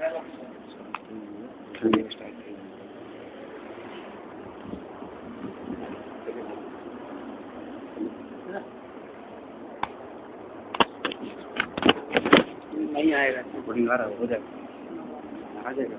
نہیں آئے گا ہو جائے گا آ جائے گا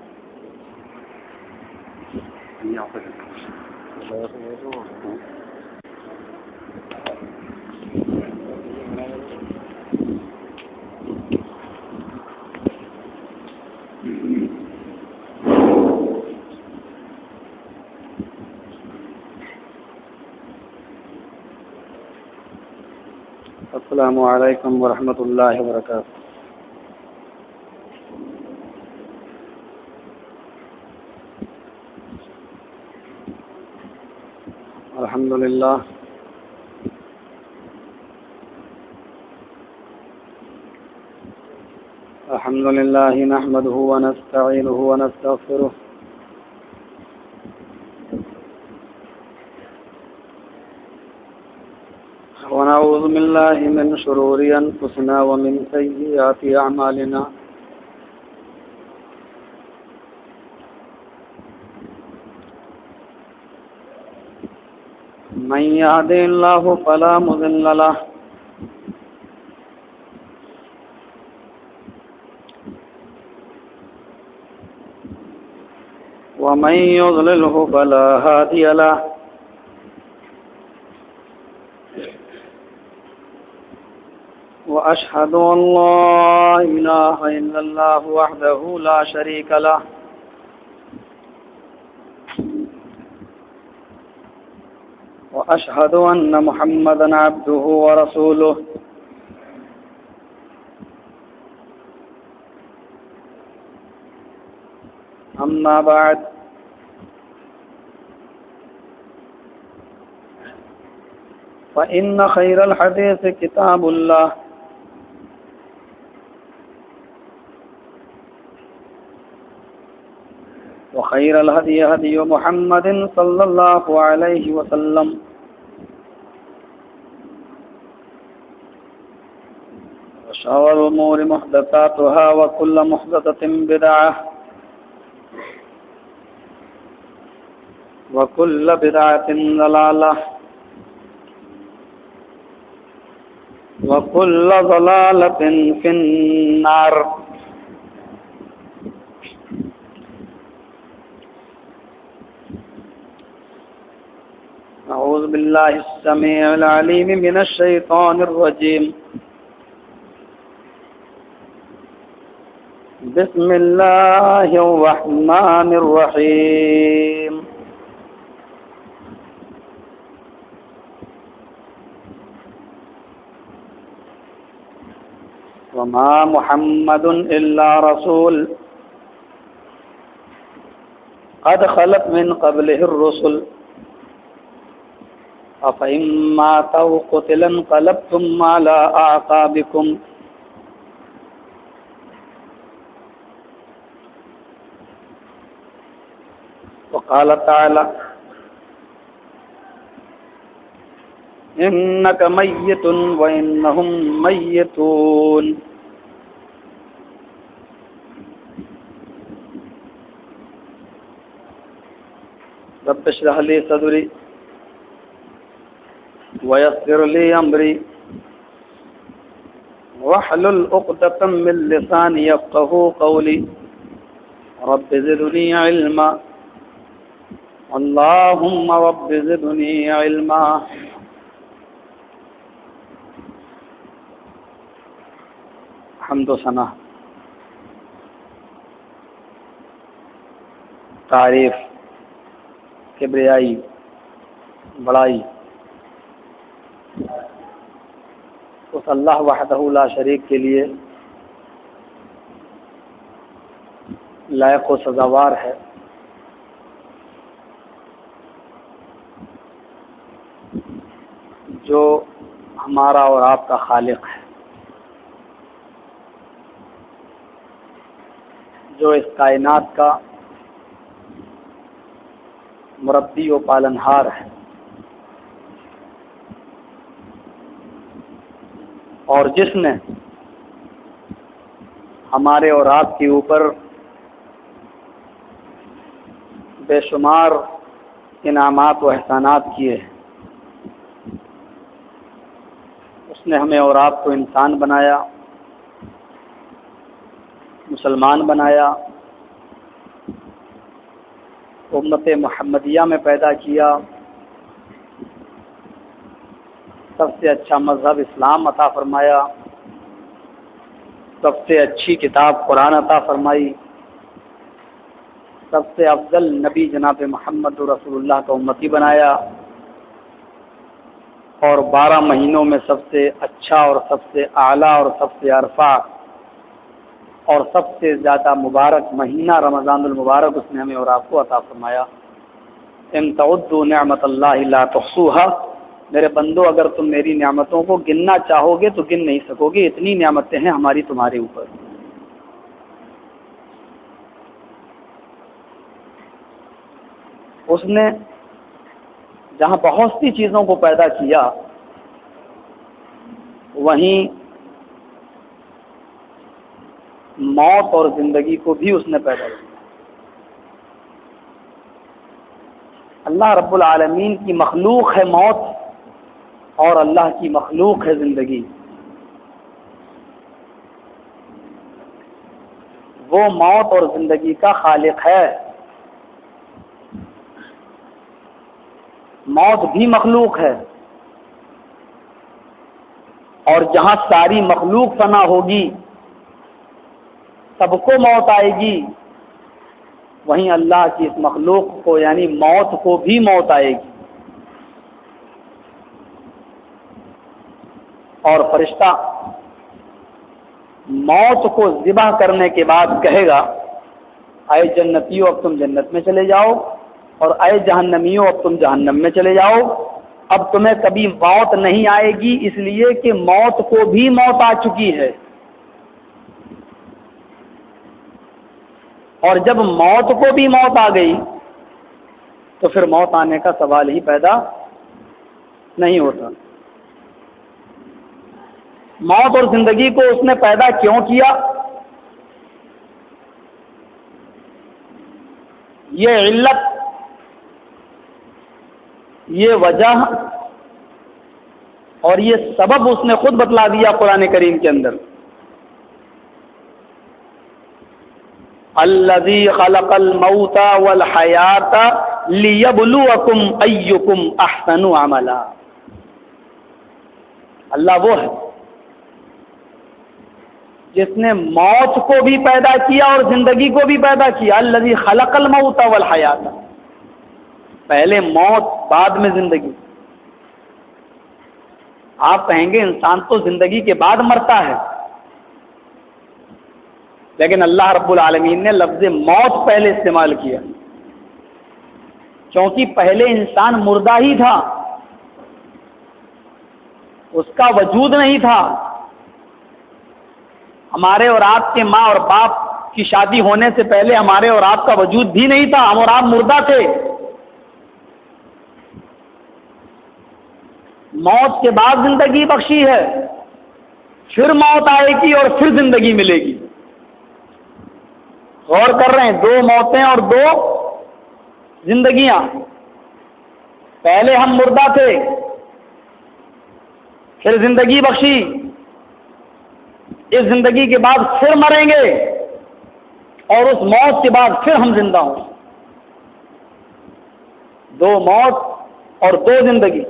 السلام علیکم ورحمۃ اللہ وبرکاتہ. الحمد للہ نحمده ونستعینه ونستغفره ونعوذ بالله من شرور انفسنا ومن سيئات اعمالنا. من يهده الله فلا مضل له ومن يضلله فلا هادي له. وأشهد أن لا إله إلا الله وحده لا شريك له وأشهد أن محمدا عبده ورسوله. أما بعد فإن خير الحديث كتاب الله وخير الهدي هدي محمد صلى الله عليه وسلم وشر الأمور محدثاتها وكل محدثة بدعة وكل بدعة ضلالة وكل ضلالة في النار. أعوذ بالله السميع العليم من الشيطان الرجيم. بسم الله الرحمن الرحيم. وما محمد إلا رسول قد خلت من قبله الرسل أفإن مات أو قتل انقلبتم على أعقابكم. وقال تعالى إنك ميت وإنهم ميتون. رب اشرح لي صدري ويسر لي أمري واحلل عقدة من لساني يفقهوا قولي. رب زدني علما اللهم رب زدني علما. حمد و ثنا، تعریف، کبریائی، بڑائی اس اللہ وحدہ لا شریک کے لیے لائق و سزاوار ہے جو ہمارا اور آپ کا خالق ہے، جو اس کائنات کا مربی و پالنہار ہے، اور جس نے ہمارے اور آپ کے اوپر بے شمار انعامات و احسانات کیے ہیں۔ اس نے ہمیں اور آپ کو انسان بنایا، مسلمان بنایا، امت محمدیہ میں پیدا کیا، سب سے اچھا مذہب اسلام عطا فرمایا، سب سے اچھی کتاب قرآن عطا فرمائی، سب سے افضل نبی جناب محمد رسول اللہ کا امتی بنایا، اور 12 مہینوں میں سب سے اچھا اور سب سے اعلیٰ اور سب سے عرفہ اور سب سے زیادہ مبارک مہینہ رمضان المبارک اس نے ہمیں اور آپ کو عطا فرمایا۔ ان تعدوا نعمت اللہ لا تحصوها، میرے بندو اگر تم میری نعمتوں کو گننا چاہو گے تو گن نہیں سکو گے، اتنی نعمتیں ہیں ہماری تمہارے اوپر۔ اس نے جہاں بہت سی چیزوں کو پیدا کیا، وہیں موت اور زندگی کو بھی اس نے پیدا کیا۔ اللہ رب العالمین کی مخلوق ہے موت اور اللہ کی مخلوق ہے زندگی۔ وہ موت اور زندگی کا خالق ہے۔ موت بھی مخلوق ہے، اور جہاں ساری مخلوق فنا ہوگی، سب کو موت آئے گی، وہیں اللہ کی اس مخلوق کو یعنی موت کو بھی موت آئے گی۔ اور فرشتہ موت کو ذبح کرنے کے بعد کہے گا، اے جنتیوں اب تم جنت میں چلے جاؤ، اور اے جہنمیوں اب تم جہنم میں چلے جاؤ۔ اب تمہیں کبھی موت نہیں آئے گی، اس لیے کہ موت کو بھی موت آ چکی ہے۔ اور جب موت کو بھی موت آ گئی تو پھر موت آنے کا سوال ہی پیدا نہیں ہوتا۔ موت اور زندگی کو اس نے پیدا کیوں کیا؟ یہ علت، یہ وجہ اور یہ سبب اس نے خود بتلا دیا قرآن کریم کے اندر۔ الذی خلق الموت والحیات لیبلوکم ایکم احسن عملا۔ اللہ وہ ہے جس نے موت کو بھی پیدا کیا اور زندگی کو بھی پیدا کیا۔ الذی خلق الموت والحیات، پہلے موت بعد میں زندگی۔ آپ کہیں گے انسان تو زندگی کے بعد مرتا ہے، لیکن اللہ رب العالمین نے لفظ موت پہلے استعمال کیا، کیونکہ پہلے انسان مردہ ہی تھا، اس کا وجود نہیں تھا۔ ہمارے اور آپ کے ماں اور باپ کی شادی ہونے سے پہلے ہمارے اور آپ کا وجود بھی نہیں تھا، ہم اور آپ مردہ تھے۔ موت کے بعد زندگی بخشی ہے، پھر موت آئے گی اور پھر زندگی ملے گی۔ غور کر رہے ہیں، 2 موتیں اور 2 زندگیاں۔ پہلے ہم مردہ تھے، پھر زندگی بخشی، اس زندگی کے بعد پھر مریں گے، اور اس موت کے بعد پھر ہم زندہ ہوں۔ 2 موت اور 2 زندگی۔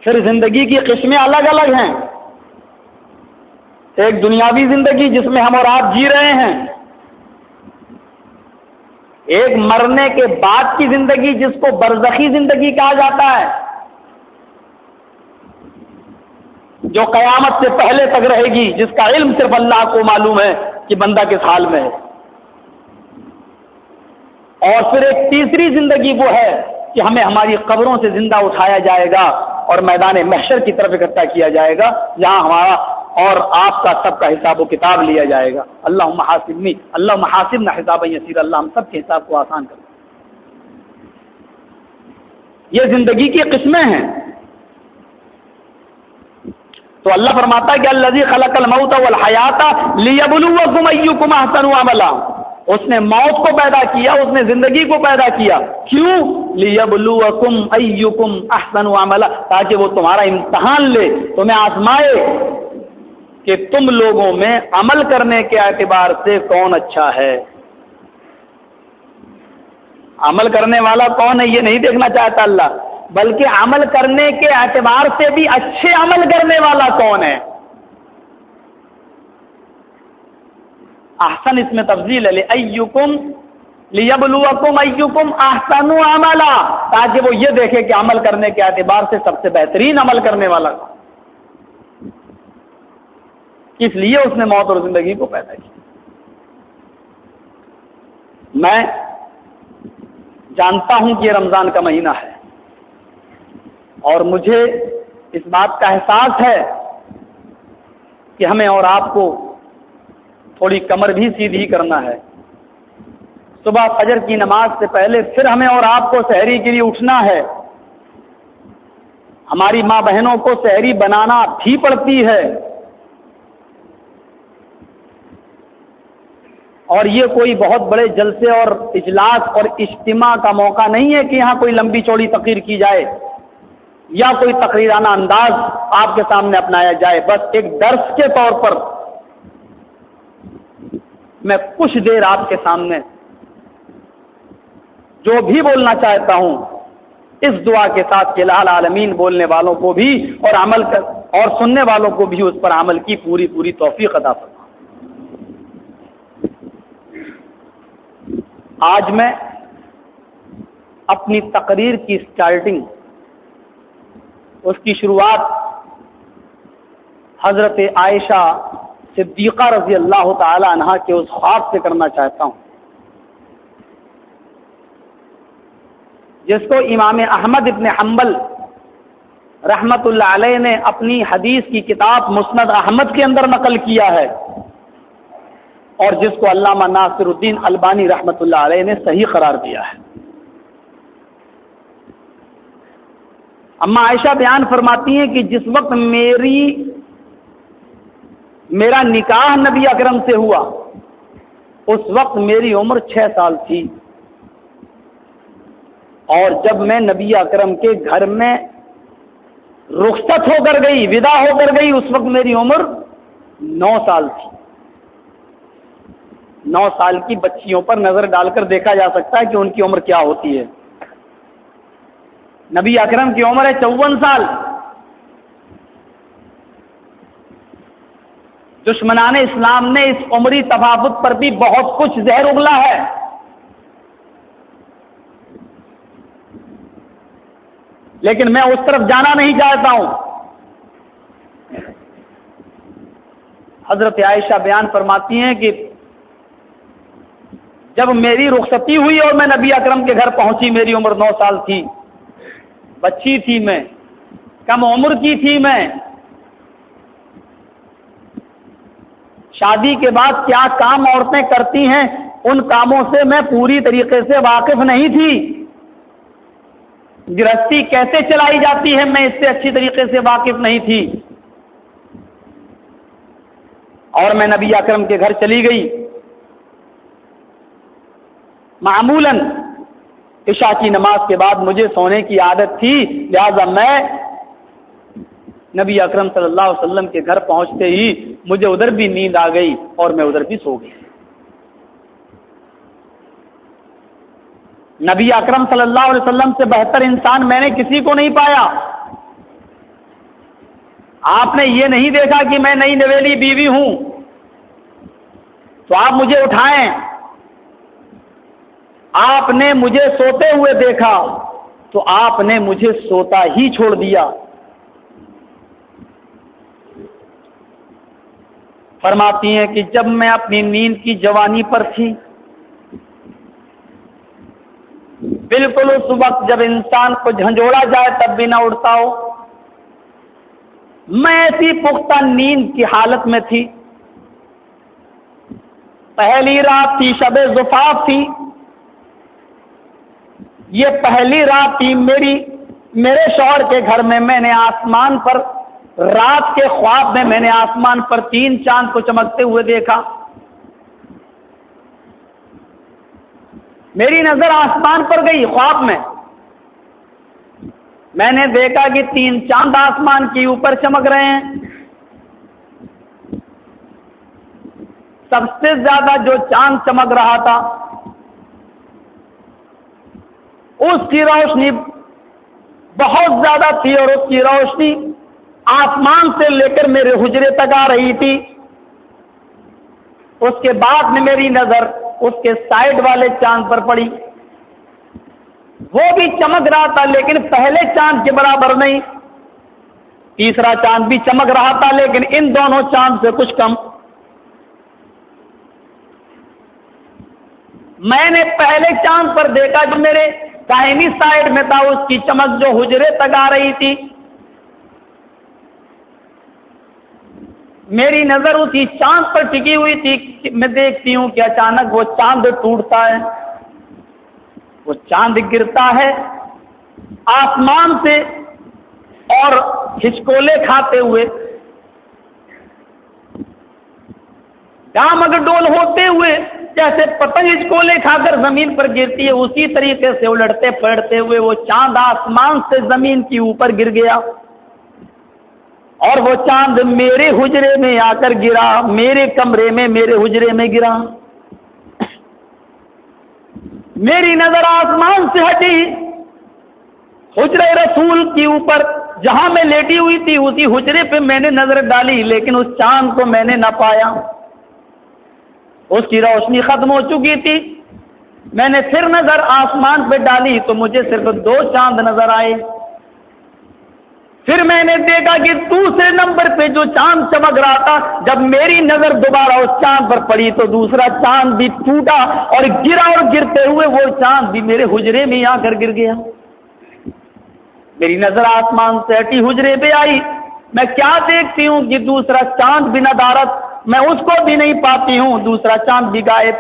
پھر زندگی کی قسمیں الگ الگ ہیں۔ ایک دنیاوی زندگی جس میں ہم اور آپ جی رہے ہیں، ایک مرنے کے بعد کی زندگی جس کو برزخی زندگی کہا جاتا ہے، جو قیامت سے پہلے تک رہے گی، جس کا علم صرف اللہ کو معلوم ہے کہ بندہ کس حال میں ہے۔ اور پھر ایک تیسری زندگی وہ ہے کہ ہمیں ہماری قبروں سے زندہ اٹھایا جائے گا اور میدان محشر کی طرف اکٹھا کیا جائے گا، جہاں ہمارا اور آپ کا سب کا حساب و کتاب لیا جائے گا۔ اللہم حاسبنی، اللہم حاسبنا حسابا یسیرا، اللہ ہم سب کے حساب کو آسان کر۔ یہ زندگی کی قسمیں ہیں۔ تو اللہ فرماتا ہے کہ الذی خلق الموت والحیات لیبلوکم ایکم احسن عملا، اس نے موت کو پیدا کیا، اس نے زندگی کو پیدا کیا. کیوں؟ لیبلوکم ایکم احسن عملا، تاکہ وہ تمہارا امتحان لے، تمہیں آزمائے کہ تم لوگوں میں عمل کرنے کے اعتبار سے کون اچھا ہے. عمل کرنے والا کون ہے یہ نہیں دیکھنا چاہتا اللہ، بلکہ عمل کرنے کے اعتبار سے بھی اچھے عمل کرنے والا کون ہے. احسن اس میں تفضیل ہے، ایکم لیبلوکم ایکم احسن عملا، تاکہ وہ یہ دیکھے کہ عمل کرنے کے اعتبار سے سب سے بہترین عمل کرنے والا کون. اس لیے اس نے موت اور زندگی کو پیدا کیا. میں جانتا ہوں کہ یہ رمضان کا مہینہ ہے، اور مجھے اس بات کا احساس ہے کہ ہمیں اور آپ کو تھوڑی کمر بھی سیدھی کرنا ہے. صبح فجر کی نماز سے پہلے پھر ہمیں اور آپ کو سحری کے لیے اٹھنا ہے. ہماری ماں بہنوں کو سحری بنانا بھی پڑتی ہے، اور یہ کوئی بہت بڑے جلسے اور اجلاس اور اجتماع کا موقع نہیں ہے کہ یہاں کوئی لمبی چوڑی تقریر کی جائے یا کوئی تقریرانہ انداز آپ کے سامنے اپنایا جائے. بس ایک درس کے طور پر میں کچھ دیر آپ کے سامنے جو بھی بولنا چاہتا ہوں اس دعا کے ساتھ کہ الہ العالمین بولنے والوں کو بھی اور سننے والوں کو بھی اس پر عمل کی پوری پوری توفیق عطا فرمائے. آج میں اپنی تقریر کی اسٹارٹنگ، اس کی شروعات حضرت عائشہ صدیقہ رضی اللہ تعالی عنہا کے اس خواب سے کرنا چاہتا ہوں جس کو امام احمد ابن حنبل رحمت اللہ علیہ نے اپنی حدیث کی کتاب مسند احمد کے اندر نقل کیا ہے، اور جس کو علامہ ناصر الدین البانی رحمت اللہ علیہ نے صحیح قرار دیا ہے. اما عائشہ بیان فرماتی ہیں کہ جس وقت میرا نکاح نبی اکرم سے ہوا اس وقت میری عمر 6 سال تھی، اور جب میں نبی اکرم کے گھر میں رخصت ہو کر گئی، ودا ہو کر گئی، اس وقت میری عمر 9 سال تھی. 9 سال کی بچیوں پر نظر ڈال کر دیکھا جا سکتا ہے کہ ان کی عمر کیا ہوتی ہے. نبی اکرم کی عمر ہے 54 سال. دشمنان اسلام نے اس عمری تفاوت پر بھی بہت کچھ زہر اگلا ہے. لیکن میں اس طرف جانا نہیں چاہتا ہوں. حضرت عائشہ بیان فرماتی ہیں کہ جب میری رخصتی ہوئی اور میں نبی اکرم کے گھر پہنچی، میری عمر 9 سال تھی، بچی تھی، میں کم عمر کی تھی. میں شادی کے بعد کیا کام عورتیں کرتی ہیں ان کاموں سے میں پوری طریقے سے واقف نہیں تھی. گرہستی کیسے چلائی جاتی ہے میں اس سے اچھی طریقے سے واقف نہیں تھی. اور میں نبی اکرم کے گھر چلی گئی. معمولاً عشاء کی نماز کے بعد مجھے سونے کی عادت تھی، لہذا میں نبی اکرم صلی اللہ علیہ وسلم کے گھر پہنچتے ہی مجھے ادھر بھی نیند آ گئی اور میں ادھر بھی سو گئی. نبی اکرم صلی اللہ علیہ وسلم سے بہتر انسان میں نے کسی کو نہیں پایا. آپ نے یہ نہیں دیکھا کہ میں نئی نویلی بیوی ہوں تو آپ مجھے اٹھائیں. آپ نے مجھے سوتے ہوئے دیکھا تو آپ نے مجھے سوتا ہی چھوڑ دیا. فرماتی ہیں کہ جب میں اپنی نیند کی جوانی پر تھی، بالکل اس وقت جب انسان کو جھنجھوڑا جائے تب بھی نہ اڑتا ہو، میں ایسی پختہ نیند کی حالت میں تھی. پہلی رات تھی، شب زفاف تھی. یہ پہلی رات تھی میرے شوہر کے گھر میں. میں نے آسمان پر رات کے خواب میں نے آسمان پر 3 چاند کو چمکتے ہوئے دیکھا. میری نظر آسمان پر گئی خواب میں نے دیکھا کہ 3 چاند آسمان کے اوپر چمک رہے ہیں. سب سے زیادہ جو چاند چمک رہا تھا اس کی روشنی بہت زیادہ تھی اور اس کی روشنی آسمان سے لے کر میرے حجرے تک آ رہی تھی. اس کے بعد میں میری نظر اس کے سائڈ والے چاند پر پڑی. وہ بھی چمک رہا تھا لیکن پہلے چاند کے برابر نہیں. تیسرا چاند بھی چمک رہا تھا لیکن ان دونوں چاند سے کچھ کم. میں نے پہلے چاند پر دیکھا جو میرے دائنی سائڈ میں تھا اس کی چمک جو حجرے تک آ رہی تھی. میری نظر اسی چاند پر ٹکی ہوئی تھی. میں دیکھتی ہوں کہ اچانک وہ چاند ٹوٹتا ہے, وہ چاند گرتا ہے آسمان سے اور ہچکولے کھاتے ہوئے ڈامگ ڈول ہوتے ہوئے جیسے پتنگ ہچکولے کھا کر زمین پر گرتی ہے اسی طریقے سے الٹتے پھڑتے ہوئے وہ چاند آسمان سے زمین کے اوپر گر گیا. اور وہ چاند میرے حجرے میں آ کر گرا, میرے کمرے میں میرے حجرے میں گرا. میری نظر آسمان سے ہٹی حجرے رسول کے اوپر جہاں میں لیٹی ہوئی تھی اسی حجرے پہ میں نے نظر ڈالی لیکن اس چاند کو میں نے نہ پایا. اس کی روشنی ختم ہو چکی تھی. میں نے پھر نظر آسمان پہ ڈالی تو مجھے صرف 2 چاند نظر آئے. پھر میں نے دیکھا کہ دوسرے نمبر پہ جو چاند چمک رہا تھا جب میری نظر دوبارہ اس چاند پر پڑی تو دوسرا چاند بھی ٹوٹا اور گرا اور گرتے ہوئے وہ چاند بھی میرے حجرے میں آ کر گر گیا. میری نظر آسمان سے ہٹی حجرے پہ آئی. میں کیا دیکھتی ہوں کہ دوسرا چاند بھی ندارت, میں اس کو بھی نہیں پاتی ہوں, دوسرا چاند بھی غائب.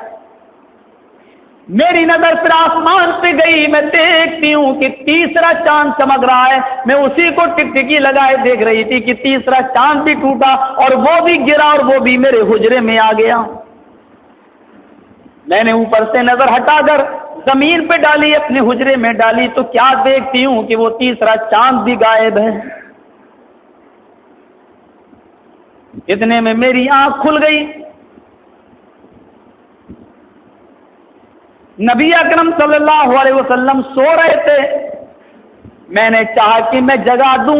میری نظر پھر آسمان پہ گئی. میں دیکھتی ہوں کہ تیسرا چاند چمک رہا ہے. میں اسی کو ٹکٹکی لگائے دیکھ رہی تھی کہ تیسرا چاند بھی ٹوٹا اور وہ بھی گرا اور وہ بھی میرے حجرے میں آ گیا. میں نے اوپر سے نظر ہٹا کر زمین پہ ڈالی, اپنے حجرے میں ڈالی تو کیا دیکھتی ہوں کہ وہ تیسرا چاند بھی غائب ہے. اتنے میں میری آنکھ کھل گئی. نبی اکرم صلی اللہ علیہ وسلم سو رہے تھے. میں نے چاہا کہ میں جگا دوں,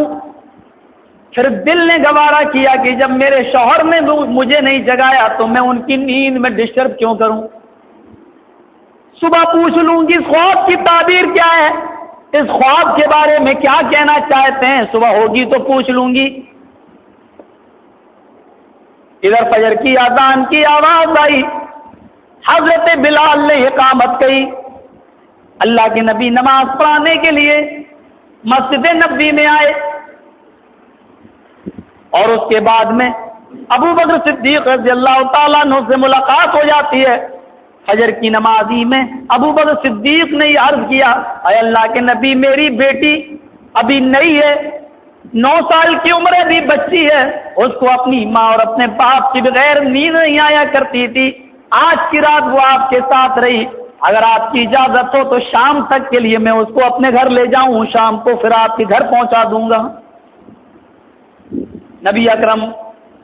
پھر دل نے گوارا کیا کہ جب میرے شوہر نے مجھے نہیں جگایا تو میں ان کی نیند میں ڈسٹرب کیوں کروں. صبح پوچھ لوں گی اس خواب کی تعبیر کیا ہے, اس خواب کے بارے میں کیا کہنا چاہتے ہیں. صبح ہوگی تو پوچھ لوں گی. ادھر فجر کی اذان کی آواز آئی. حضرت بلال نے اقامت کی. اللہ کے نبی نماز پڑھانے کے لیے مسجد نبوی میں آئے اور اس کے بعد میں ابو بکر صدیق رضی اللہ تعالیٰ عنہ سے ملاقات ہو جاتی ہے. فجر کی نمازی میں ابو بکر صدیق نے یہ عرض کیا, اے اللہ کے نبی میری بیٹی ابھی نئی ہے, 9 سال کی عمر ہے, ابھی بچی ہے, اس کو اپنی ماں اور اپنے باپ کے بغیر نیند نہیں آیا کرتی تھی. آج کی رات وہ آپ کے ساتھ رہی. اگر آپ کی اجازت ہو تو شام تک کے لیے میں اس کو اپنے گھر لے جاؤں, شام کو پھر آپ کے گھر پہنچا دوں گا. نبی اکرم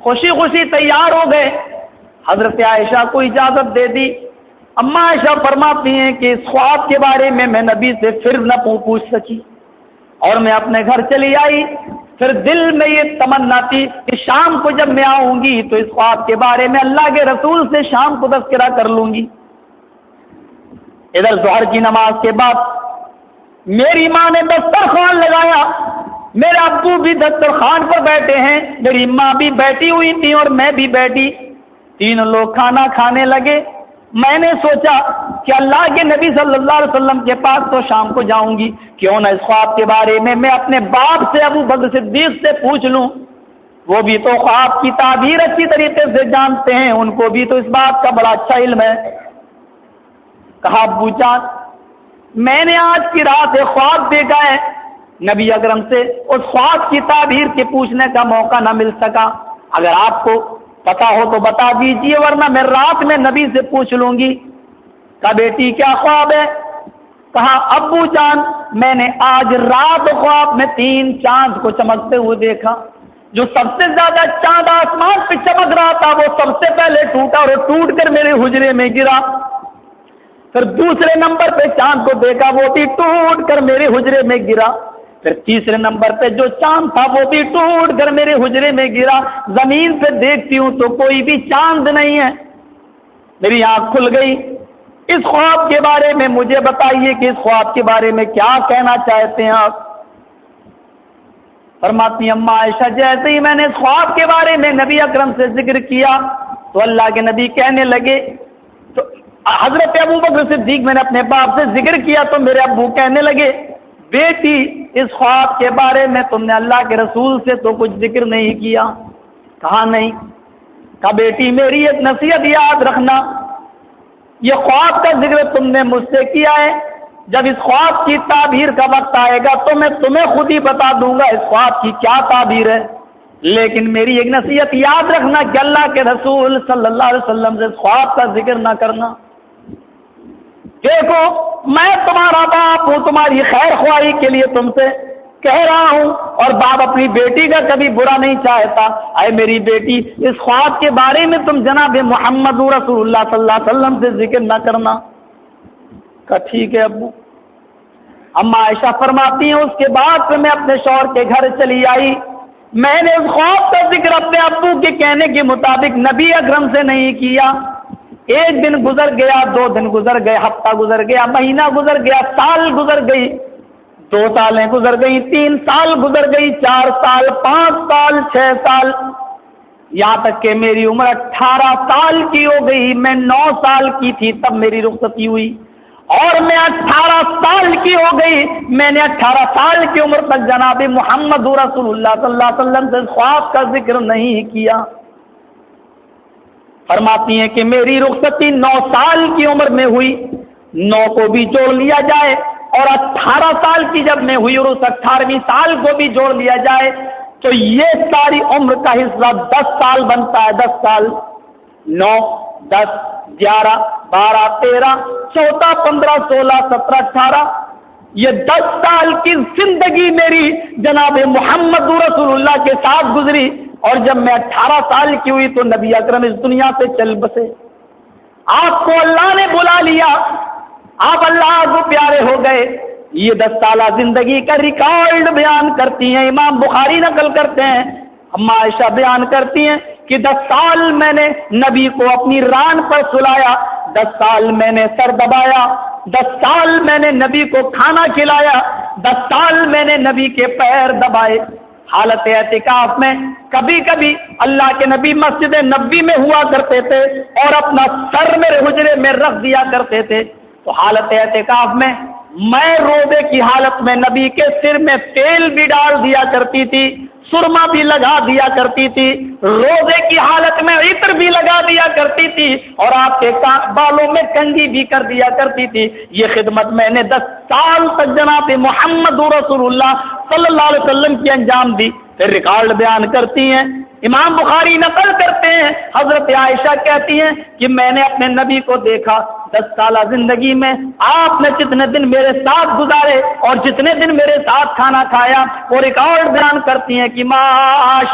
خوشی خوشی تیار ہو گئے. حضرت عائشہ کو اجازت دے دی. اماں عائشہ فرماتی ہیں کہ اس خواب کے بارے میں نبی سے پھر نہ پوچھ سکی اور میں اپنے گھر چلی آئی. پھر دل میں یہ تمنا تھی کہ شام کو جب میں آؤں گی تو اس خواب کے بارے میں اللہ کے رسول سے شام کو تذکرہ کر لوں گی. ادھر ظہر کی نماز کے بعد میری ماں نے دسترخوان لگایا. میرے ابو بھی دسترخوان پر بیٹھے ہیں, میری ماں بھی بیٹھی ہوئی تھی اور میں بھی بیٹھی. 3 لوگ کھانا کھانے لگے. میں نے سوچا کہ اللہ کے نبی صلی اللہ علیہ وسلم کے پاس تو شام کو جاؤں گی, کیوں نہ اس خواب کے بارے میں اپنے باپ سے ابو بکر صدیق سے پوچھ لوں. وہ بھی تو خواب کی تعبیر اچھی طریقے سے جانتے ہیں, ان کو بھی تو اس بات کا بڑا اچھا علم ہے. کہا ابو جان میں نے آج کی رات ایک خواب دیکھا ہے. نبی اکرم سے اس خواب کی تعبیر کے پوچھنے کا موقع نہ مل سکا. اگر آپ کو پتا ہو تو بتا دیجئے ورنہ میں رات میں نبی سے پوچھ لوں گی. کہا بیٹی کیا خواب ہے؟ کہا ابو جان میں نے آج رات خواب میں 3 چاند کو چمکتے ہوئے دیکھا، جو سب سے زیادہ چاند آسمان پہ چمک رہا تھا وہ سب سے پہلے ٹوٹا اور ٹوٹ کر میرے حجرے میں گرا، پھر دوسرے نمبر پہ چاند کو دیکھا وہ بھی ٹوٹ کر میرے حجرے میں گرا، پھر تیسرے نمبر پہ جو چاند تھا وہ بھی ٹوٹ کر میرے حجرے میں گرا، زمین پہ دیکھتی ہوں تو کوئی بھی چاند نہیں ہے، میری آنکھ کھل گئی۔ اس خواب کے بارے میں مجھے بتائیے کہ اس خواب کے بارے میں کیا کہنا چاہتے ہیں آپ؟ فرماتی اما عائشہ جیسے ہی میں نے اس خواب کے بارے میں نبی اکرم سے ذکر کیا تو اللہ کے نبی کہنے لگے، تو حضرت ابو بکر صدیق میں نے اپنے باپ سے ذکر کیا تو میرے ابو کہنے لگے بیٹی اس خواب کے بارے میں تم نے اللہ کے رسول سے تو کچھ ذکر نہیں کیا؟ کہا نہیں۔ کہا بیٹی میری ایک نصیحت یاد رکھنا، یہ خواب کا ذکر تم نے مجھ سے کیا ہے، جب اس خواب کی تعبیر کا وقت آئے گا تو میں تمہیں خود ہی بتا دوں گا اس خواب کی کیا تعبیر ہے، لیکن میری ایک نصیحت یاد رکھنا کہ اللہ کے رسول صلی اللہ علیہ وسلم سے اس خواب کا ذکر نہ کرنا۔ دیکھو میں تمہارا باپ ہوں، تمہاری خیر خواہی کے لیے تم سے کہہ رہا ہوں، اور باپ اپنی بیٹی کا کبھی برا نہیں چاہتا۔ اے میری بیٹی اس خواب کے بارے میں تم جناب محمد رسول اللہ صلی اللہ علیہ وسلم سے ذکر نہ کرنا۔ کہا ٹھیک ہے ابو۔ اما عائشہ فرماتی ہیں اس کے بعد سے میں اپنے شوہر کے گھر چلی آئی، میں نے اس خواب کا ذکر اپنے ابو کے کہنے کے مطابق نبی اکرم سے نہیں کیا۔ 1 دن گزر گیا، 2 دن گزر گئے، ہفتہ گزر گیا، مہینہ گزر گیا، سال گزر گئی، 2 سالیں گزر گئی، 3 سال گزر گئی، 4 سال، 5 سال، 6 سال، یہاں تک کہ میری عمر 18 سال کی ہو گئی۔ میں 9 سال کی تھی تب میری رخصتی ہوئی، اور میں 18 سال کی ہو گئی، میں نے 18 سال کی عمر تک جناب محمد رسول اللہ صلی اللہ علیہ وسلم سے خواب کا ذکر نہیں کیا۔ فرماتی ہیں کہ میری رخصتی 9 سال کی عمر میں ہوئی، 9 کو بھی جوڑ لیا جائے اور 18 سال کی جب میں ہوئی اور اس 18ویں سال کو بھی جوڑ لیا جائے تو یہ ساری عمر کا حصہ 10 سال بنتا ہے۔ 10 سال، 9، 10، 11، 12، 13، 14، 15، 16، 17، 18، یہ 10 سال کی زندگی میری جناب محمد رسول اللہ کے ساتھ گزری، اور جب میں 18 سال کی ہوئی تو نبی اکرم اس دنیا سے چل بسے۔ آپ کو اللہ نے بلا لیا، آپ اللہ کو پیارے ہو گئے۔ یہ 10 سالہ زندگی کا ریکارڈ بیان کرتی ہیں، امام بخاری نقل کرتے ہیں، اما عائشہ بیان کرتی ہیں کہ 10 سال میں نے نبی کو اپنی ران پر سلایا، 10 سال میں نے سر دبایا، 10 سال میں نے نبی کو کھانا کھلایا، 10 سال میں نے نبی کے پیر دبائے۔ حالت اعتکاف میں کبھی کبھی اللہ کے نبی مسجد نبوی میں ہوا کرتے تھے اور اپنا سر میرے حجرے میں رکھ دیا کرتے تھے، تو حالت اعتکاف میں روزے کی حالت میں نبی کے سر میں تیل بھی ڈال دیا کرتی تھی، سرما بھی لگا دیا کرتی تھی، روزے کی حالت میں عطر بھی لگا دیا کرتی تھی، اور آپ کے بالوں میں کنگھی بھی کر دیا کرتی تھی۔ یہ خدمت میں نے 10 سال تک جناب محمد رسول اللہ صلی اللہ علیہ وسلم کی انجام دی۔ پھر ریکارڈ بیان کرتی ہیں، امام بخاری نقل کرتے ہیں، حضرت عائشہ کہتی ہیں کہ میں نے اپنے نبی کو دیکھا 10 سالہ زندگی میں آپ نے جتنے دن میرے ساتھ گزارے اور جتنے دن میرے ساتھ کھانا کھایا، وہ ریکارڈ بیان کرتی ہیں کہ ما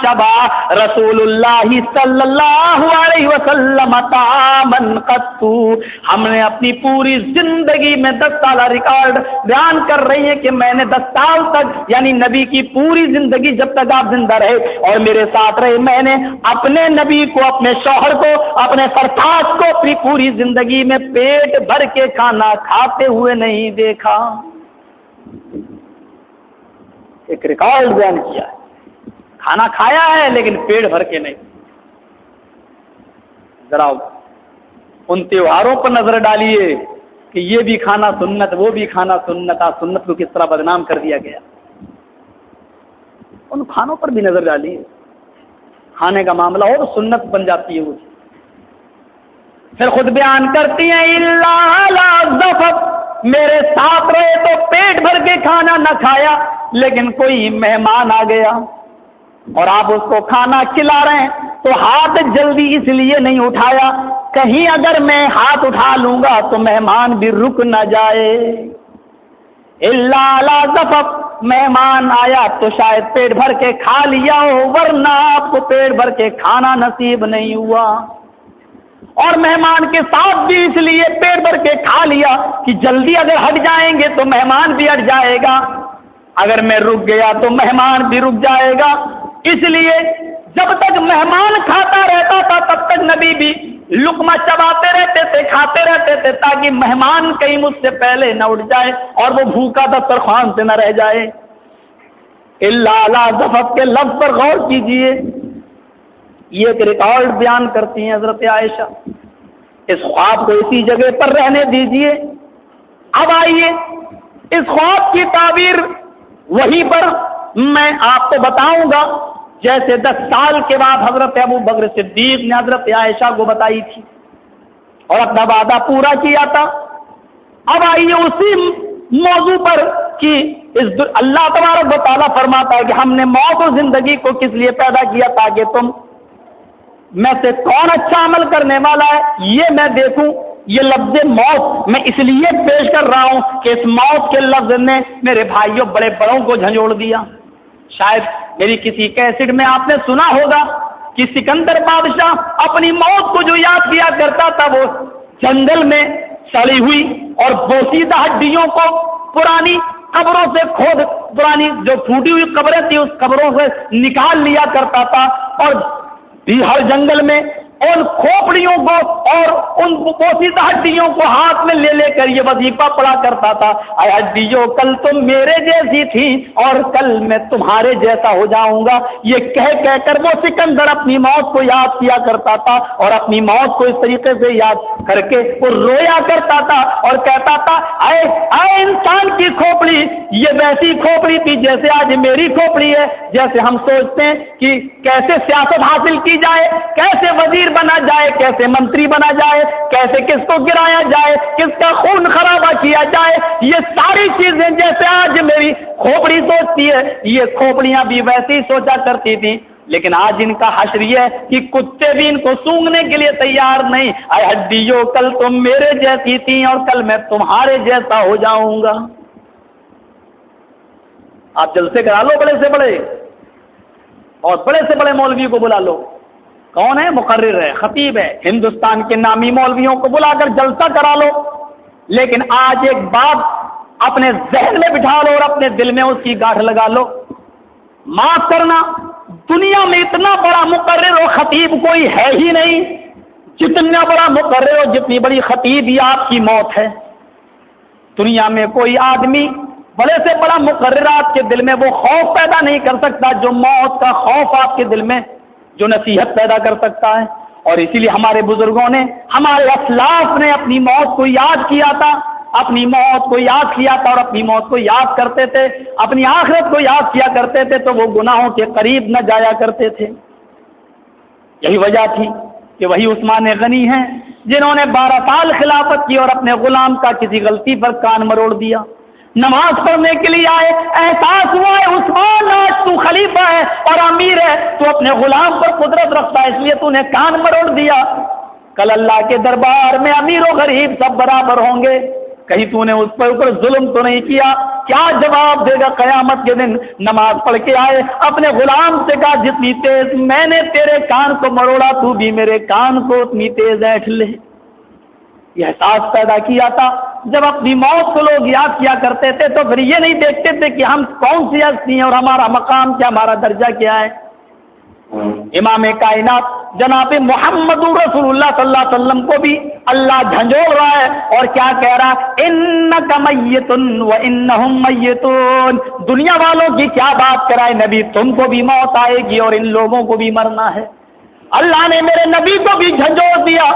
شبع رسول اللہ صلی اللہ علیہ وسلم طعاما قط، ہم نے اپنی پوری زندگی میں 10 سالہ ریکارڈ بیان کر رہی ہیں کہ میں نے 10 سال تک، یعنی نبی کی پوری زندگی جب تک آپ زندہ رہے اور میرے ساتھ رہے، میں نے اپنے نبی کو، اپنے شوہر کو، اپنے سرتاج کو اپنی پوری زندگی میں پیٹ بھر کے کھانا کھاتے ہوئے نہیں دیکھا۔ ایک ریکارڈ بیان کیا ہے، کھانا کھایا ہے لیکن پیٹ بھر کے نہیں۔ ذرا ان تیوہاروں پر نظر ڈالیے کہ یہ بھی کھانا سنت، وہ بھی کھانا سنت، سنت کو کس طرح بدنام کر دیا گیا۔ ان کھانوں پر بھی نظر ڈالیے، کھانے کا معاملہ ہو تو سنت بن جاتی ہے وہ۔ پھر خود بیان کرتی ہیں میرے ساتھ رہے تو پیٹ بھر کے کھانا نہ کھایا، لیکن کوئی مہمان آ گیا اور آپ اس کو کھانا کھلا رہے ہیں تو ہاتھ جلدی اس لیے نہیں اٹھایا کہیں اگر میں ہاتھ اٹھا لوں گا تو مہمان بھی رک نہ جائے، الا علی زفف، مہمان آیا تو شاید پیٹ بھر کے کھا لیا ہو، ورنہ آپ کو پیٹ بھر کے کھانا نصیب نہیں ہوا۔ اور مہمان کے ساتھ بھی اس لیے پیٹ بھر کے کھا لیا کہ جلدی اگر ہٹ جائیں گے تو مہمان بھی ہٹ جائے گا، اگر میں رک گیا تو مہمان بھی رک جائے گا۔ اس لیے جب تک مہمان کھاتا رہتا تھا تب تک نبی بھی لقمہ چباتے رہتے تھے، کھاتے رہتے تھے، تاکہ مہمان کہیں مجھ سے پہلے نہ اٹھ جائے اور وہ بھوکا دسترخوان سے نہ رہ جائے۔ الا علی زفف کے لفظ پر غور کیجئے، یہ ایک ریکارڈ بیان کرتی ہیں حضرت عائشہ۔ اس خواب کو اسی جگہ پر رہنے دیجئے۔ اب آئیے اس خواب کی تعبیر وہی پر میں آپ کو بتاؤں گا جیسے 10 سال کے بعد حضرت ابو بکر صدیق نے حضرت عائشہ کو بتائی تھی اور اپنا وعدہ پورا کیا تھا۔ اب آئیے اسی موضوع پر کہ اللہ تبارک و تعالیٰ فرماتا ہے کہ ہم نے موت اور زندگی کو کس لیے پیدا کیا، تاکہ تم میں سے کون اچھا عمل کرنے والا ہے یہ میں دیکھوں۔ یہ لفظ موت میں اس لیے پیش کر رہا ہوں کہ اس موت کے لفظ نے میرے بھائیوں بڑے بڑوں کو جھنجھوڑ دیا۔ شاید میری کسی کیسٹ میں آپ نے سنا ہوگا کہ سکندر بادشاہ اپنی موت کو جو یاد کیا کرتا تھا وہ جنگل میں سڑی ہوئی اور بوسیدہ ہڈیوں کو پرانی قبروں سے کھود، پرانی جو پھوٹی ہوئی قبریں تھی اس قبروں سے نکال لیا کرتا تھا، اور ہر جنگل میں ان کھوپڑیوں کو اور ان بوسیدہ ہڈیوں کو ہاتھ میں لے لے کر یہ وظیفہ پڑھا کرتا تھا، اے ہڈیوں کل تم میرے جیسی تھی اور کل میں تمہارے جیسا ہو جاؤں گا۔ یہ کہہ کر وہ سکندر اپنی موت کو یاد کیا کرتا تھا اور اپنی موت کو اس طریقے سے یاد کر کے وہ رویا کرتا تھا اور کہتا تھا اے انسان کی کھوپڑی، یہ ویسی کھوپڑی تھی جیسے آج میری کھوپڑی ہے۔ جیسے ہم سوچتے ہیں کہ کیسے سیاست حاصل کی جائے، کیسے وزیر بنا جائے، کیسے منتری بنا جائے، کیسے کس کو گرایا جائے، کس کا خون خرابہ کیا جائے، یہ ساری چیزیں جیسے آج میری کھوپڑی سوچتی ہے، یہ کھوپڑیاں بھی ویسے ہی سوچا کرتی تھی۔ لیکن آج ان کا حشر یہ ہے کہ کتے بھی ان کو سونگھنے کے لیے تیار نہیں۔ اے ہڈیوں کل تم میرے جیسی تھی اور کل میں تمہارے جیسا ہو جاؤں گا۔ آپ جلسے کرا لو بڑے سے بڑے اور بڑے سے بڑے مولوی کو بلا لو، کون ہے؟ مقرر ہے، خطیب ہے، ہندوستان کے نامی مولویوں کو بلا کر جلسہ کرا لو، لیکن آج ایک بات اپنے ذہن میں بٹھا لو اور اپنے دل میں اس کی گاٹھ لگا لو، معاف کرنا دنیا میں اتنا بڑا مقرر اور خطیب کوئی ہے ہی نہیں، جتنا بڑا مقرر اور جتنی بڑی خطیب یہ آپ کی موت ہے۔ دنیا میں کوئی آدمی بڑے سے بڑا مقرر آپ کے دل میں وہ خوف پیدا نہیں کر سکتا جو موت کا خوف آپ کے دل میں جو نصیحت پیدا کر سکتا ہے۔ اور اسی لیے ہمارے بزرگوں نے، ہمارے اسلاف نے اپنی موت کو یاد کیا تھا، اپنی موت کو یاد کیا تھا اور اپنی موت کو یاد کرتے تھے، اپنی آخرت کو یاد کیا کرتے تھے تو وہ گناہوں کے قریب نہ جایا کرتے تھے۔ یہی وجہ تھی کہ وہی عثمان غنی ہیں جنہوں نے 12 سال خلافت کی اور اپنے غلام کا کسی غلطی پر کان مروڑ دیا۔ نماز پڑھنے کے لیے آئے، احساس ہوا ہے عثمان آج تو خلیفہ ہے اور امیر ہے، تو اپنے غلام پر قدرت رکھتا ہے، اس لیے تو نے کان مروڑ دیا۔ کل اللہ کے دربار میں امیر و غریب سب برابر ہوں گے، کہیں تو نے اس پر اوپر ظلم تو نہیں کیا؟ کیا جواب دے گا قیامت کے دن؟ نماز پڑھ کے آئے، اپنے غلام سے کہا جتنی تیز میں نے تیرے کان کو مروڑا تو بھی میرے کان کو اتنی تیز اینٹھ لے۔ یہ احساس پیدا کیا تھا۔ جب اپنی موت کو لوگ یاد کیا کرتے تھے تو پھر یہ نہیں دیکھتے تھے کہ ہم کون سی ہستی ہیں اور ہمارا مقام کیا، ہمارا درجہ کیا ہے۔ امام کائنات جناب محمد رسول اللہ صلی اللہ علیہ وسلم کو بھی اللہ جھنجھوڑ رہا ہے اور کیا کہہ رہا ہے؟ انک میت وانہم میتون۔ دنیا والوں کی کیا بات کرائے نبی، تم کو بھی موت آئے گی اور ان لوگوں کو بھی مرنا ہے۔ اللہ نے میرے نبی کو بھی جھنجھوڑ دیا،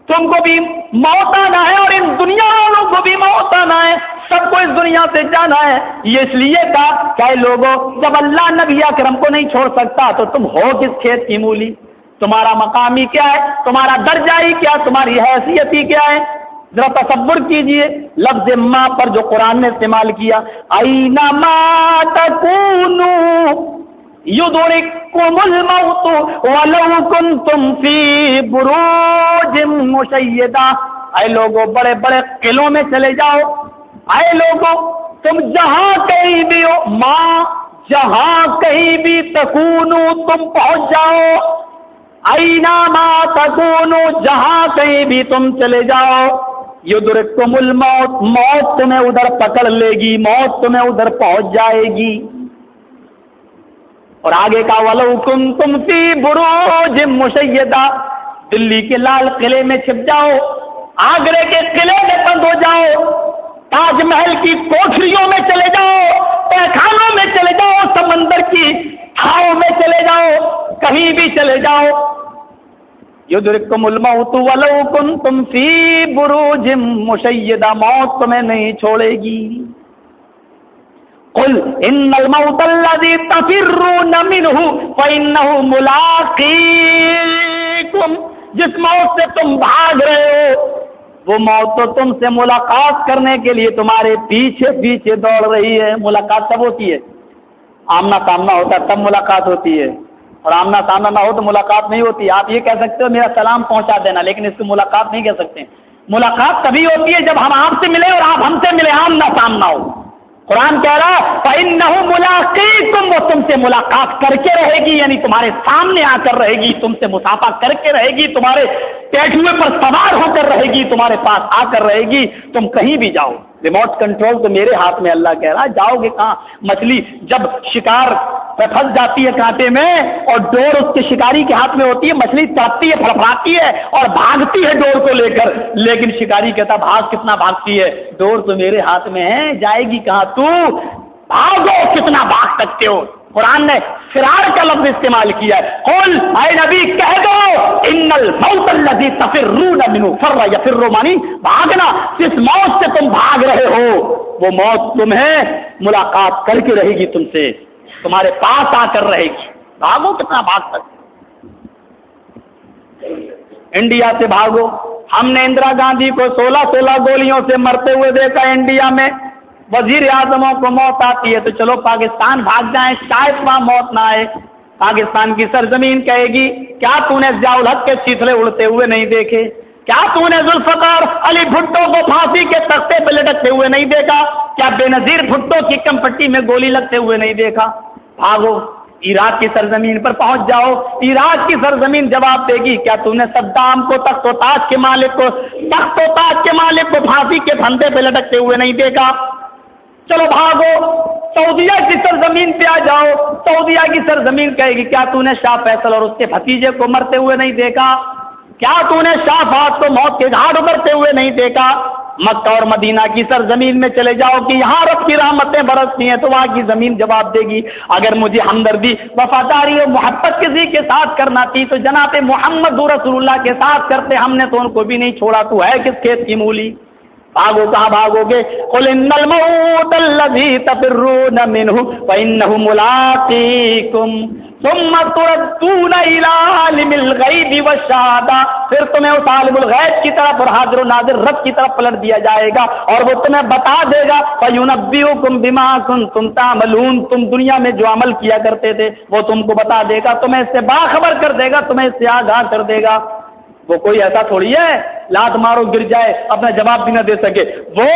تم کو بھی موت آنا ہے اور ان دنیا والوں کو بھی موت آنا ہے، سب کو اس دنیا سے جانا ہے۔ یہ اس لیے کہا کہ لوگوں جب اللہ نبی اکرم کو نہیں چھوڑ سکتا تو تم ہو کس کھیت کی مولی؟ تمہارا مقام ہی کیا ہے، تمہارا درجہ ہی کیا، تمہاری حیثیت ہی کیا ہے؟ ذرا تصور کیجئے لفظ ماں پر جو قرآن نے استعمال کیا، اینما تکونو یدرک الموت ولو كنتم في بروج مشيدہ، اے لوگوں بڑے بڑے قلعوں میں چلے جاؤ، اے لوگوں تم جہاں کہیں بھی ہو، ماں جہاں کہیں بھی تکونو تم پہنچ جاؤ، اینما تکونو جہاں کہیں بھی تم چلے جاؤ، یدرککم الموت موت تمہیں ادھر پکڑ لے گی، موت تمہیں ادھر پہنچ جائے گی۔ اور آگے کا وَلَوْ كُنْتُمْ فِي بُرُوجٍ مُشَيَّدَةٍ، دلی کے لال قلعے میں چھپ جاؤ، آگرے کے قلعے میں بند ہو جاؤ، تاج محل کی کوٹھریوں میں چلے جاؤ، تہخانوں میں چلے جاؤ، سمندر کی چھاؤں میں چلے جاؤ، کہیں بھی چلے جاؤ، یدرککم الموت ولو کنتم فی بروج مشیدہ، موت تمہیں نہیں چھوڑے گی۔ قل ان الموت الذی تفرون منہ فانہ ملاقیکم، جس موت سے تم بھاگ رہے ہو وہ موت تو تم سے ملاقات کرنے کے لیے تمہارے پیچھے پیچھے دوڑ رہی ہے۔ ملاقات تب ہوتی ہے آمنا سامنا ہوتا ہے، تب ملاقات ہوتی ہے، اور آمنا سامنا نہ ہو تو ملاقات نہیں ہوتی۔ آپ یہ کہہ سکتے ہو میرا سلام پہنچا دینا، لیکن اس کو ملاقات نہیں کہہ سکتے۔ ملاقات تبھی ہوتی ہے جب ہم آپ سے ملے اور آپ ہم سے ملے، آمنا سامنا ہو۔ قرآن کہہ رہا فَإِنَّهُ مُلَاقِيكُمْ، وہ تم سے ملاقات کر کے رہے گی، یعنی تمہارے سامنے آ کر رہے گی، تم سے مصافحہ کر کے رہے گی، تمہارے پیٹھوے پر سوار ہو کر رہے گی، تمہارے پاس آ کر رہے گی، تم کہیں بھی جاؤ۔ ریموٹ کنٹرول تو میرے ہاتھ میں، اللہ کہہ رہا جاؤ گے کہاں؟ مچھلی جب شکار پھنس جاتی ہے کانٹے میں اور ڈور اس کے شکاری کے ہاتھ میں ہوتی ہے، مچھلی تڑپتی ہے، پھڑپڑاتی ہے اور بھاگتی ہے ڈور کو لے کر، لیکن شکاری کہتا بھاگ کتنا بھاگتی ہے، ڈور تو میرے ہاتھ میں ہے، جائے گی کہاں؟ تو بھاگو کتنا بھاگ سکتے ہو۔ قرآن نے فرار کا لفظ استعمال کیا ہے۔ قل اے نبی کہہ دو ان الموت الذی تفرون منہ، فر یفر مانی بھاگنا، جس موت سے تم بھاگ رہے ہو وہ موت تمہیں ملاقات کر کے رہے گی، تم سے تمہارے پاس آ کر رہے گی، بھاگو کتنا بھاگ سکتے۔ انڈیا سے بھاگو، ہم نے اندرا گاندھی کو 16 گولیوں سے مرتے ہوئے دیکھا انڈیا میں، وزیر اعظموں کو موت آتی ہے تو چلو پاکستان بھاگ جائیں، شاید وہاں موت نہ آئے۔ پاکستان کی سرزمین کہے گی کیا تو نے ضیاء الحق کے چیتلے اڑتے ہوئے نہیں دیکھے؟ کیا تو نے ذوالفقار علی بھٹو کو پھانسی کے تختے پہ لٹکتے ہوئے نہیں دیکھا؟ کیا بے نظیر بھٹو کی کم پٹی میں گولی لگتے ہوئے نہیں دیکھا؟ بھاگو، عراق کی سرزمین پر پہنچ جاؤ، عراق کی سرزمین جواب دے گی کیا تو نے صدام کو تخت و تاج کے مالک کو پھانسی کے پھندے پہ لٹکتے ہوئے نہیں دیکھا؟ چلو بھاگو، سعودیہ کی سرزمین پہ آ جاؤ، سعودیہ کی سرزمین کہے گی کیا تو نے شاہ فیصل اور اس کے بھتیجے کو مرتے ہوئے نہیں دیکھا؟ کیا تو نے شاہ فہد کو موت کے گھاٹ اترتے ہوئے نہیں دیکھا؟ مکہ اور مدینہ کی سرزمین میں چلے جاؤ کہ یہاں رب کی رحمتیں برستی ہیں، تو وہاں کی زمین جواب دے گی اگر مجھے ہمدردی وفاداری اور محبت کسی کے ساتھ کرنا تھی تو جناب محمد رسول اللہ کے ساتھ کرتے، ہم نے تو ان کو بھی نہیں چھوڑا، تو ہے کس کھیت کی مولی؟ بھاگو، کہاں بھاگو گے؟ قل ان الموت الذی تفرون منہ فانہ ملاقیکم ثم تردون الی عالم الغیب والشہادہ، پھر تمہیں اس عالم الغیب کی طرف اور حاضر و ناظر رب کی طرف پلٹ دیا جائے گا اور وہ تمہیں بتا دے گا فینبئکم بما کنتم تعملون، تم دنیا میں جو عمل کیا کرتے تھے وہ تم کو بتا دے گا، تمہیں اس سے باخبر کر دے گا، تمہیں اس سے آگاہ کر دے گا۔ وہ کوئی ایسا تھوڑی ہے لات مارو گر جائے اپنا جواب بھی نہ دے سکے، وہ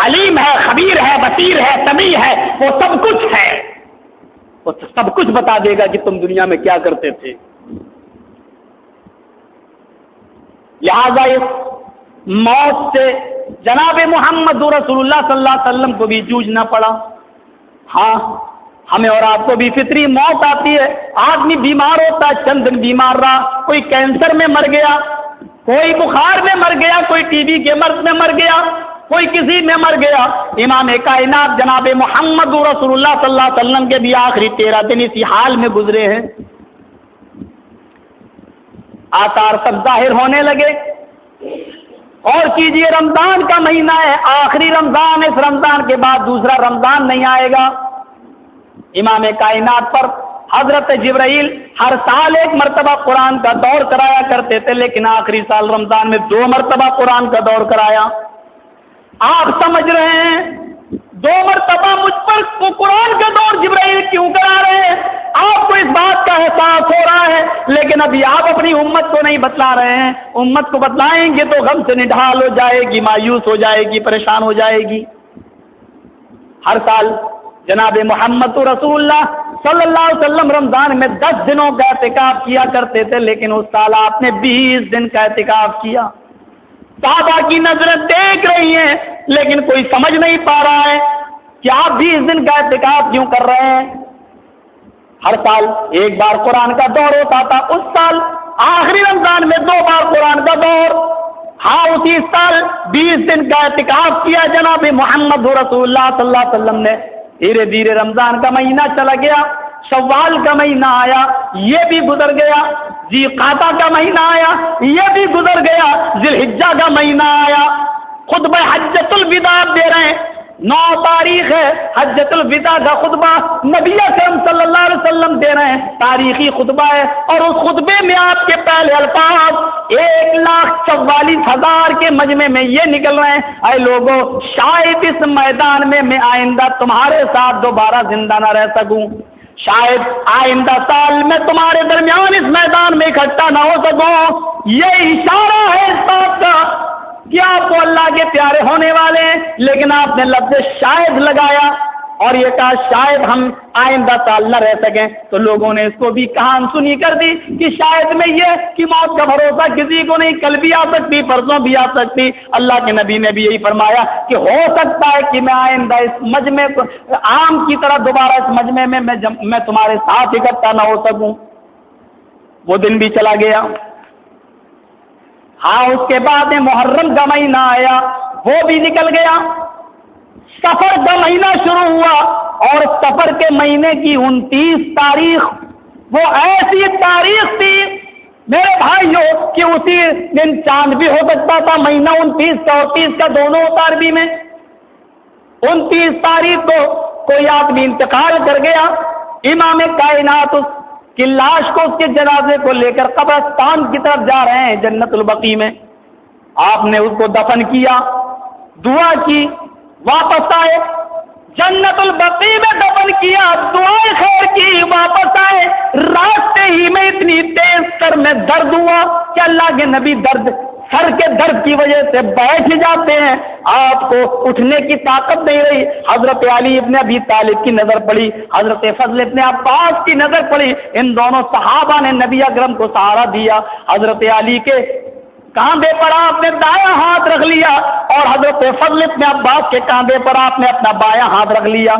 علیم ہے، خبیر ہے، بصیر ہے، سمیع ہے، وہ سب کچھ ہے، وہ سب کچھ بتا دے گا کہ تم دنیا میں کیا کرتے تھے۔ لہذا اس موت سے جناب محمد رسول اللہ صلی اللہ علیہ وسلم کو بھی جوجھنا پڑا۔ ہاں، ہمیں اور آپ کو بھی فطری موت آتی ہے، آدمی بیمار ہوتا ہے، چند دن بیمار رہا، کوئی کینسر میں مر گیا، کوئی بخار میں مر گیا، کوئی ٹی بی کے مرض میں مر گیا، کوئی کسی میں مر گیا۔ امام کائنات جناب محمد رسول اللہ صلی اللہ علیہ وسلم کے بھی آخری 13 دن اسی حال میں گزرے ہیں۔ آثار سب ظاہر ہونے لگے، اور کیجئے رمضان کا مہینہ ہے، آخری رمضان، اس رمضان کے بعد دوسرا رمضان نہیں آئے گا۔ امام کائنات پر حضرت جبرائیل ہر سال 1 مرتبہ قرآن کا دور کرایا کرتے تھے، لیکن آخری سال رمضان میں 2 مرتبہ قرآن کا دور کرایا۔ آپ سمجھ رہے ہیں 2 مرتبہ مجھ پر قرآن کا دور جبرائیل کیوں کرا رہے ہیں؟ آپ کو اس بات کا احساس ہو رہا ہے، لیکن ابھی آپ اپنی امت کو نہیں بتلا رہے ہیں۔ امت کو بتلائیں گے تو غم سے نڈھال ہو جائے گی، مایوس ہو جائے گی، پریشان ہو جائے گی۔ ہر سال جناب محمد رسول اللہ صلی اللہ علیہ وسلم رمضان میں 10 دنوں کا اعتکاف کیا کرتے تھے، لیکن اس سال آپ نے 20 دن کا اعتکاف کیا۔ صحابہ کی نظریں دیکھ رہی ہیں، لیکن کوئی سمجھ نہیں پا رہا ہے کہ آپ 20 دن کا اعتکاف کیوں کر رہے ہیں۔ ہر سال ایک بار قرآن کا دور ہوتا تھا، اس سال آخری رمضان میں 2 بار قرآن کا دور۔ ہاں، اسی سال 20 دن کا اعتکاف کیا جناب محمد رسول اللہ صلی اللہ علیہ وسلم نے۔ دھیرے دھیرے رمضان کا مہینہ چلا گیا، شوال کا مہینہ آیا، یہ بھی گزر گیا، ذی قعدہ کا مہینہ آیا، یہ بھی گزر گیا، ذی الحجہ کا مہینہ آیا۔ خطبہ حجۃ الوداع دے رہے ہیں، 9 تاریخ ہے، حجۃ الوداع کا خطبہ نبی اکرم صلی اللہ علیہ وسلم دے رہے ہیں، تاریخی خطبہ ہے، اور اس خطبے میں آپ کے پہلے الفاظ 1,44,000 کے مجمع میں یہ نکل رہے ہیں، اے لوگوں، شاید اس میدان میں آئندہ تمہارے ساتھ دوبارہ زندہ نہ رہ سکوں، شاید آئندہ سال میں تمہارے درمیان اس میدان میں اکٹھا نہ ہو سکوں۔ یہ اشارہ ہے اس بات کا کہ آپ کو اللہ کے پیارے ہونے والے ہیں، لیکن آپ نے لفظ شاید لگایا اور یہ کہا شاید ہم آئندہ سال نہ رہ سکیں، تو لوگوں نے اس کو بھی کہان سنی کر دی کہ شاید میں یہ کہ موت کا بھروسہ کسی کو نہیں، کل بھی آ سکتی، پرسوں بھی آ سکتی۔ اللہ کے نبی نے بھی یہی فرمایا کہ ہو سکتا ہے کہ میں آئندہ اس مجمع عام کی طرح دوبارہ اس مجمع میں تمہارے ساتھ اکٹھا نہ ہو سکوں۔ وہ دن بھی چلا گیا۔ ہاں، اس کے بعد محرم کا مہینہ آیا، وہ بھی نکل گیا۔ سفر کا مہینہ شروع ہوا، اور سفر کے مہینے کی 29 تاریخ وہ ایسی تاریخ تھی میرے بھائیوں کہ اسی دن چاند بھی ہو سکتا تھا۔ مہینہ 29 کا اور 30 کا دونوں ہوتا عربی میں۔ 29 تاریخ کو کوئی آدمی انتقال کر گیا، امام کائنات اس کی لاش کو، اس کے جنازے کو لے کر قبرستان کی طرف جا رہے ہیں جنت البقیع میں۔ آپ نے اس کو دفن کیا، دعا کی، واپس آئے، جنت البقیع میں دفن کیا، دعائیں خیر کی، واپس آئے، راستے ہی میں اتنی تیز سر میں درد ہوا کہ اللہ کے نبی سر کے درد کی وجہ سے بیٹھ جاتے ہیں، آپ کو اٹھنے کی طاقت نہیں رہی۔ حضرت علی ابن ابی طالب کی نظر پڑی، حضرت فضل ابن عباس کی نظر پڑی، ان دونوں صحابہ نے نبی اکرم کو سہارا دیا۔ حضرت علی کے کاندھے پر آپ نے دایاں ہاتھ رکھ لیا، اور حضرت فضل ابن عباس کے کاندھے پر آپ نے اپنا بایاں ہاتھ رکھ لیا۔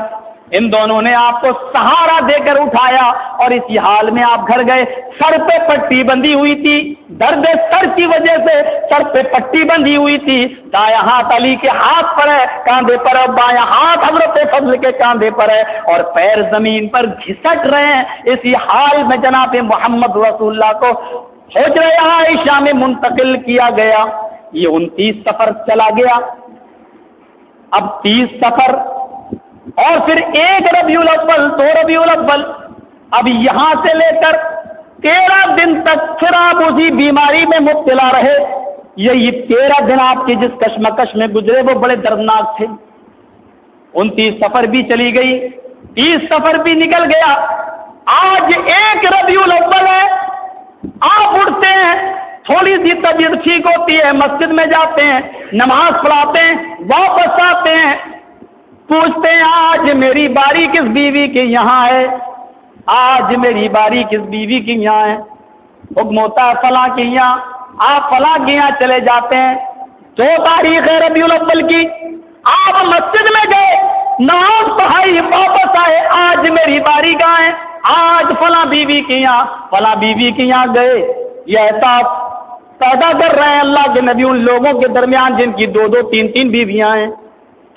ان دونوں نے آپ کو سہارا دے کر اٹھایا، اور اسی حال میں آپ گھر گئے۔ سر پہ پٹی بندھی ہوئی تھی، درد سر کی وجہ سے سر پہ پٹی بندھی ہوئی تھی۔ دایاں ہاتھ علی کے ہاتھ پر ہے کاندھے پر، اور بایاں ہاتھ حضرت فضل کے کاندھے پر ہے، اور پیر زمین پر گھسٹ رہے ہیں۔ اسی حال میں جناب محمد رسول اللہ کو حجرہ عائشہ میں منتقل کیا گیا۔ یہ 29 سفر چلا گیا، اب 30 سفر، اور پھر 1 ربیع الاول، 2 ربیع الاول، اب یہاں سے لے کر 13 دن تک پھر آپ اسی بیماری میں مبتلا رہے۔ یہ 13 دن آپ کی جس کشمکش میں گزرے وہ بڑے دردناک تھے۔ 29 سفر بھی چلی گئی، 30 سفر بھی نکل گیا۔ آج 1 ربیع الاول ہے، آپ اٹھتے ہیں، تھوڑی سی طبیعت ٹھیک ہوتی ہے، مسجد میں جاتے ہیں، نماز پڑھاتے ہیں، واپس آتے ہیں، پوچھتے ہیں آج میری باری کس بیوی کے یہاں ہے، آج میری باری کس بیوی کے یہاں ہے۔ حکم ہوتا ہے فلاں کے یہاں، آپ فلاں کے یہاں چلے جاتے ہیں۔ 2 تاریخ ہے ربیع الاول کی، آپ مسجد میں گئے، نماز پڑھائی، واپس آئے، آج میری باری کہاں ہے، آج فلاں بیوی کے یہاں، فلاں بیوی کے یہاں گئے۔ یہ احساس پیدا کر رہے ہیں اللہ کے نبی ان لوگوں کے درمیان جن کی 2-2 3-3 بیویاں ہیں،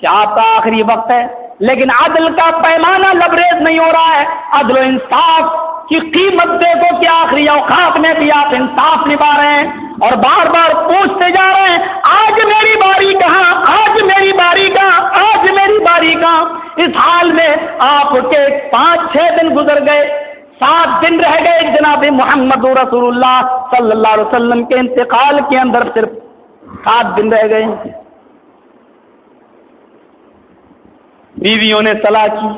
کہ آپ کا آخری وقت ہے، لیکن عدل کا پیمانہ لبریز نہیں ہو رہا ہے۔ عدل و انصاف کی قیمت دیکھو کہ آخری اوقات میں بھی آپ انصاف نبھا رہے ہیں، اور بار بار پوچھتے جا رہے ہیں آج میری باری کہاں، آج میری باری کہاں، آج میری باری کہاں۔ اس حال میں آپ کے 5-6 دن گزر گئے، 7 دن رہ گئے جناب محمد رسول اللہ صلی اللہ علیہ وسلم کے انتقال کے اندر، صرف 7 دن رہ گئے۔ بیویوں نے صلاح کی،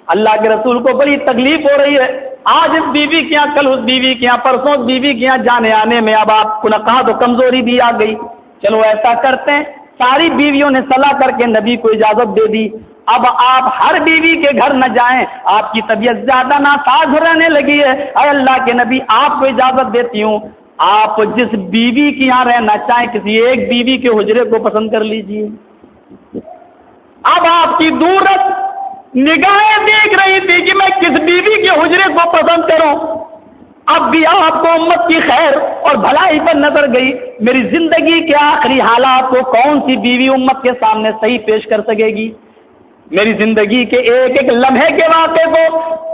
اللہ کے رسول کو بڑی تکلیف ہو رہی ہے، آج اس بیوی کے یہاں، کل اس بیوی کے یہاں، پرسوں اس بیوی کے یہاں، جانے آنے میں اب آپ کو نقاہت و کمزوری بھی آ گئی، چلو ایسا کرتے ہیں۔ ساری بیویوں نے صلاح کر کے نبی کو اجازت دے دی، اب آپ ہر بیوی کے گھر نہ جائیں، آپ کی طبیعت زیادہ ناساز رہنے لگی ہے، اے اللہ کے نبی آپ کو اجازت دیتی ہوں، آپ جس بیوی کے یہاں رہنا چاہیں کسی ایک بیوی کے حجرے کو پسند کر لیجئے۔ اب آپ کی دورت نگاہیں دیکھ رہی تھی کہ میں کس بیوی کے حجرے کو پسند کروں، اب بھی آپ کو امت کی خیر اور بھلائی پر نظر گئی، میری زندگی کے آخری حالات کو کون سی بیوی امت کے سامنے صحیح پیش کر سکے گی، میری زندگی کے ایک ایک لمحے کے واقعے کو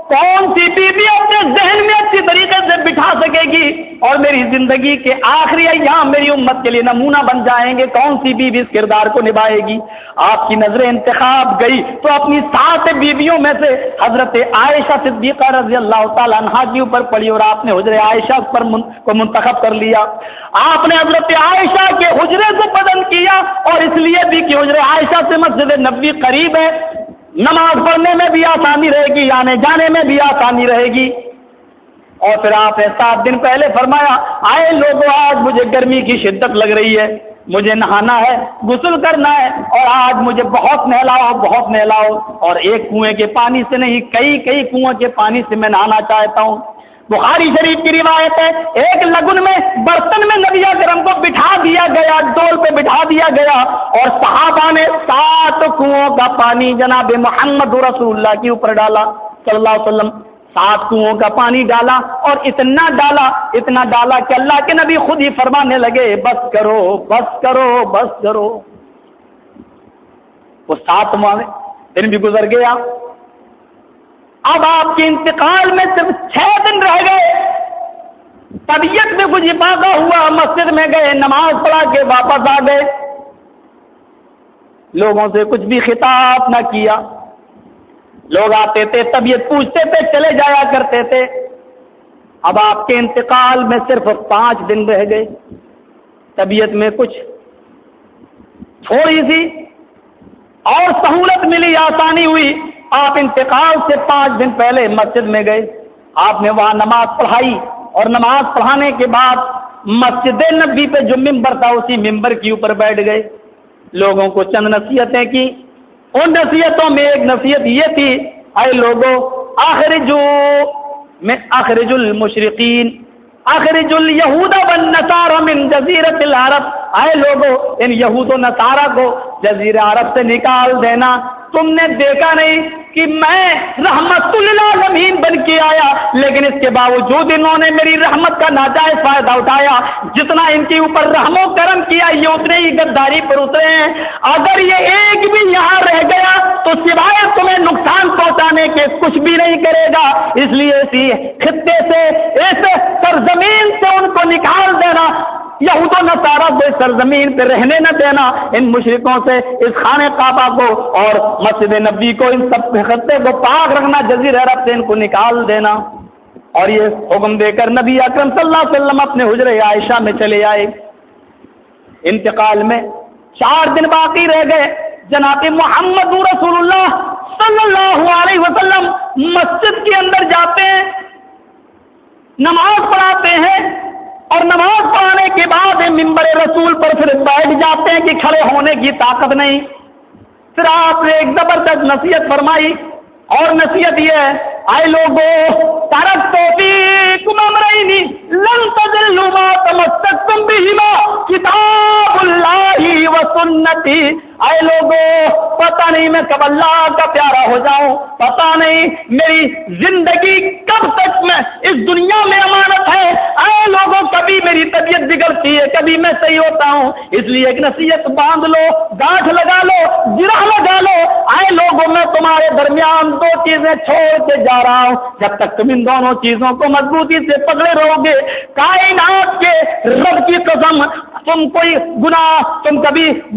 کون سی بیوی اپنے ذہن میں اچھی طریقے سے بٹھا سکے گی، اور میری زندگی کے آخری ایام میری امت کے لیے نمونہ بن جائیں گے، کون سی بیوی اس کردار کو نبھائے گی۔ آپ کی نظر انتخاب گئی تو اپنی 7 بیویوں میں سے حضرت عائشہ صدیقہ رضی اللہ تعالیٰ عنہا کے اوپر پڑی، اور آپ نے حجرے عائشہ پر کو منتخب کر لیا۔ آپ نے حضرت عائشہ کے حجرے کو پسند کیا، اور اس لیے بھی کہ حجرے عائشہ سے مسجد نبوی قریب ہے، نماز پڑھنے میں بھی آسانی رہے گی، آنے جانے میں بھی آسانی رہے گی۔ اور پھر آپ نے 7 دن پہلے فرمایا، آئے لوگوں آج مجھے گرمی کی شدت لگ رہی ہے، مجھے نہانا ہے، غسل کرنا ہے، اور آج مجھے بہت نہلاؤ بہت نہلاؤ، اور ایک کنویں کے پانی سے نہیں، کئی کنویں کے پانی سے میں نہانا چاہتا ہوں۔ بخاری شریف کی روایت ہے، ایک لگن میں برتن میں نبی اکرم کو بٹھا دیا گیا، ڈول پہ بٹھا دیا گیا، اور صحابہ نے 7 کنووں کا پانی جناب محمد رسول اللہ کے اوپر ڈالا صلی اللہ علیہ وسلم، 7 کنووں کا پانی ڈالا، اور اتنا ڈالا کہ اللہ کے نبی خود ہی فرمانے لگے، بس کرو بس کرو بس کرو۔ وہ 7واں دن بھی گزر گیا، اب آپ کے انتقال میں صرف 6 دن رہ گئے، طبیعت میں کچھ افاقہ ہوا، مسجد میں گئے، نماز پڑھا کے واپس آ گئے، لوگوں سے کچھ بھی خطاب نہ کیا، لوگ آتے تھے طبیعت پوچھتے تھے چلے جایا کرتے تھے۔ اب آپ کے انتقال میں صرف 5 دن رہ گئے، طبیعت میں کچھ تھوڑی سی اور سہولت ملی، آسانی ہوئی، آپ انتقال سے 5 دن پہلے مسجد میں گئے، آپ نے وہاں نماز پڑھائی، اور نماز پڑھانے کے بعد مسجد نبوی پہ جو ممبر تھا اسی ممبر کے اوپر بیٹھ گئے، لوگوں کو چند نصیحتیں کی، ان نصیحتوں میں ایک نصیحت یہ تھی، اے لوگوں اخرج المشرقین اخرج الیہود والنصارى من جزیرۃ العرب، اے لوگوں ان یہود و نصارہ کو جزیرہ عرب سے نکال دینا، تم نے دیکھا نہیں کہ میں رحمت للعالمین بن کے آیا، لیکن اس کے باوجود انہوں نے میری رحمت کا ناجائز فائدہ اٹھایا، جتنا ان کے اوپر رحم و کرم کیا یہ اتنے ہی غداری پر اترے ہیں، اگر یہ ایک بھی یہاں رہ گیا تو سوائے تمہیں نقصان پہنچانے کے کچھ بھی نہیں کرے گا، اس لیے اسی خطے سے اس سرزمین سے ان کو نکال دینا، یہود و نصارہ کو اس سرزمین پہ رہنے نہ دینا، ان مشرکوں سے اس خانہ کعبہ کو اور مسجد نبوی کو، ان سب خطے کو پاک رکھنا، جزیرہ عرب سے ان کو نکال دینا۔ اور یہ حکم دے کر نبی اکرم صلی اللہ علیہ وسلم اپنے حجرہ عائشہ میں چلے آئے۔ انتقال میں 4 دن باقی رہ گئے، جناب محمد رسول اللہ صلی اللہ علیہ وسلم مسجد کے اندر جاتے ہیں، نماز پڑھاتے ہیں، اور نماز پڑھانے کے بعد ممبر رسول پر پھر بیٹھ جاتے ہیں کہ کھڑے ہونے کی طاقت نہیں۔ پھر آپ نے ایک زبردست نصیحت فرمائی، اور نصیحت یہ ہے، اے لوگوں ترکت فیکم امرین لن تضلوا ما تمسکتم بہما کتاب اللہ و سنتی، اے لوگوں پتہ نہیں میں کب اللہ کا پیارا ہو جاؤں، پتہ نہیں میری زندگی کب تک میں اس دنیا میں امانت ہے، اے لوگوں کبھی میری طبیعت بگڑتی ہے، کبھی میں صحیح ہوتا ہوں، اس لیے ایک نصیحت باندھ لو، گانٹھ لگا لو، جرح لگا لو، اے لوگوں میں تمہارے درمیان 2 چیزیں چھوڑ کے جا رہا ہوں، جب تک تم ان دونوں چیزوں کو مضبوطی سے پکڑے رہو گے، کائنات کے رب کی قسم تم کوئی گناہ، تم کبھی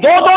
2-2,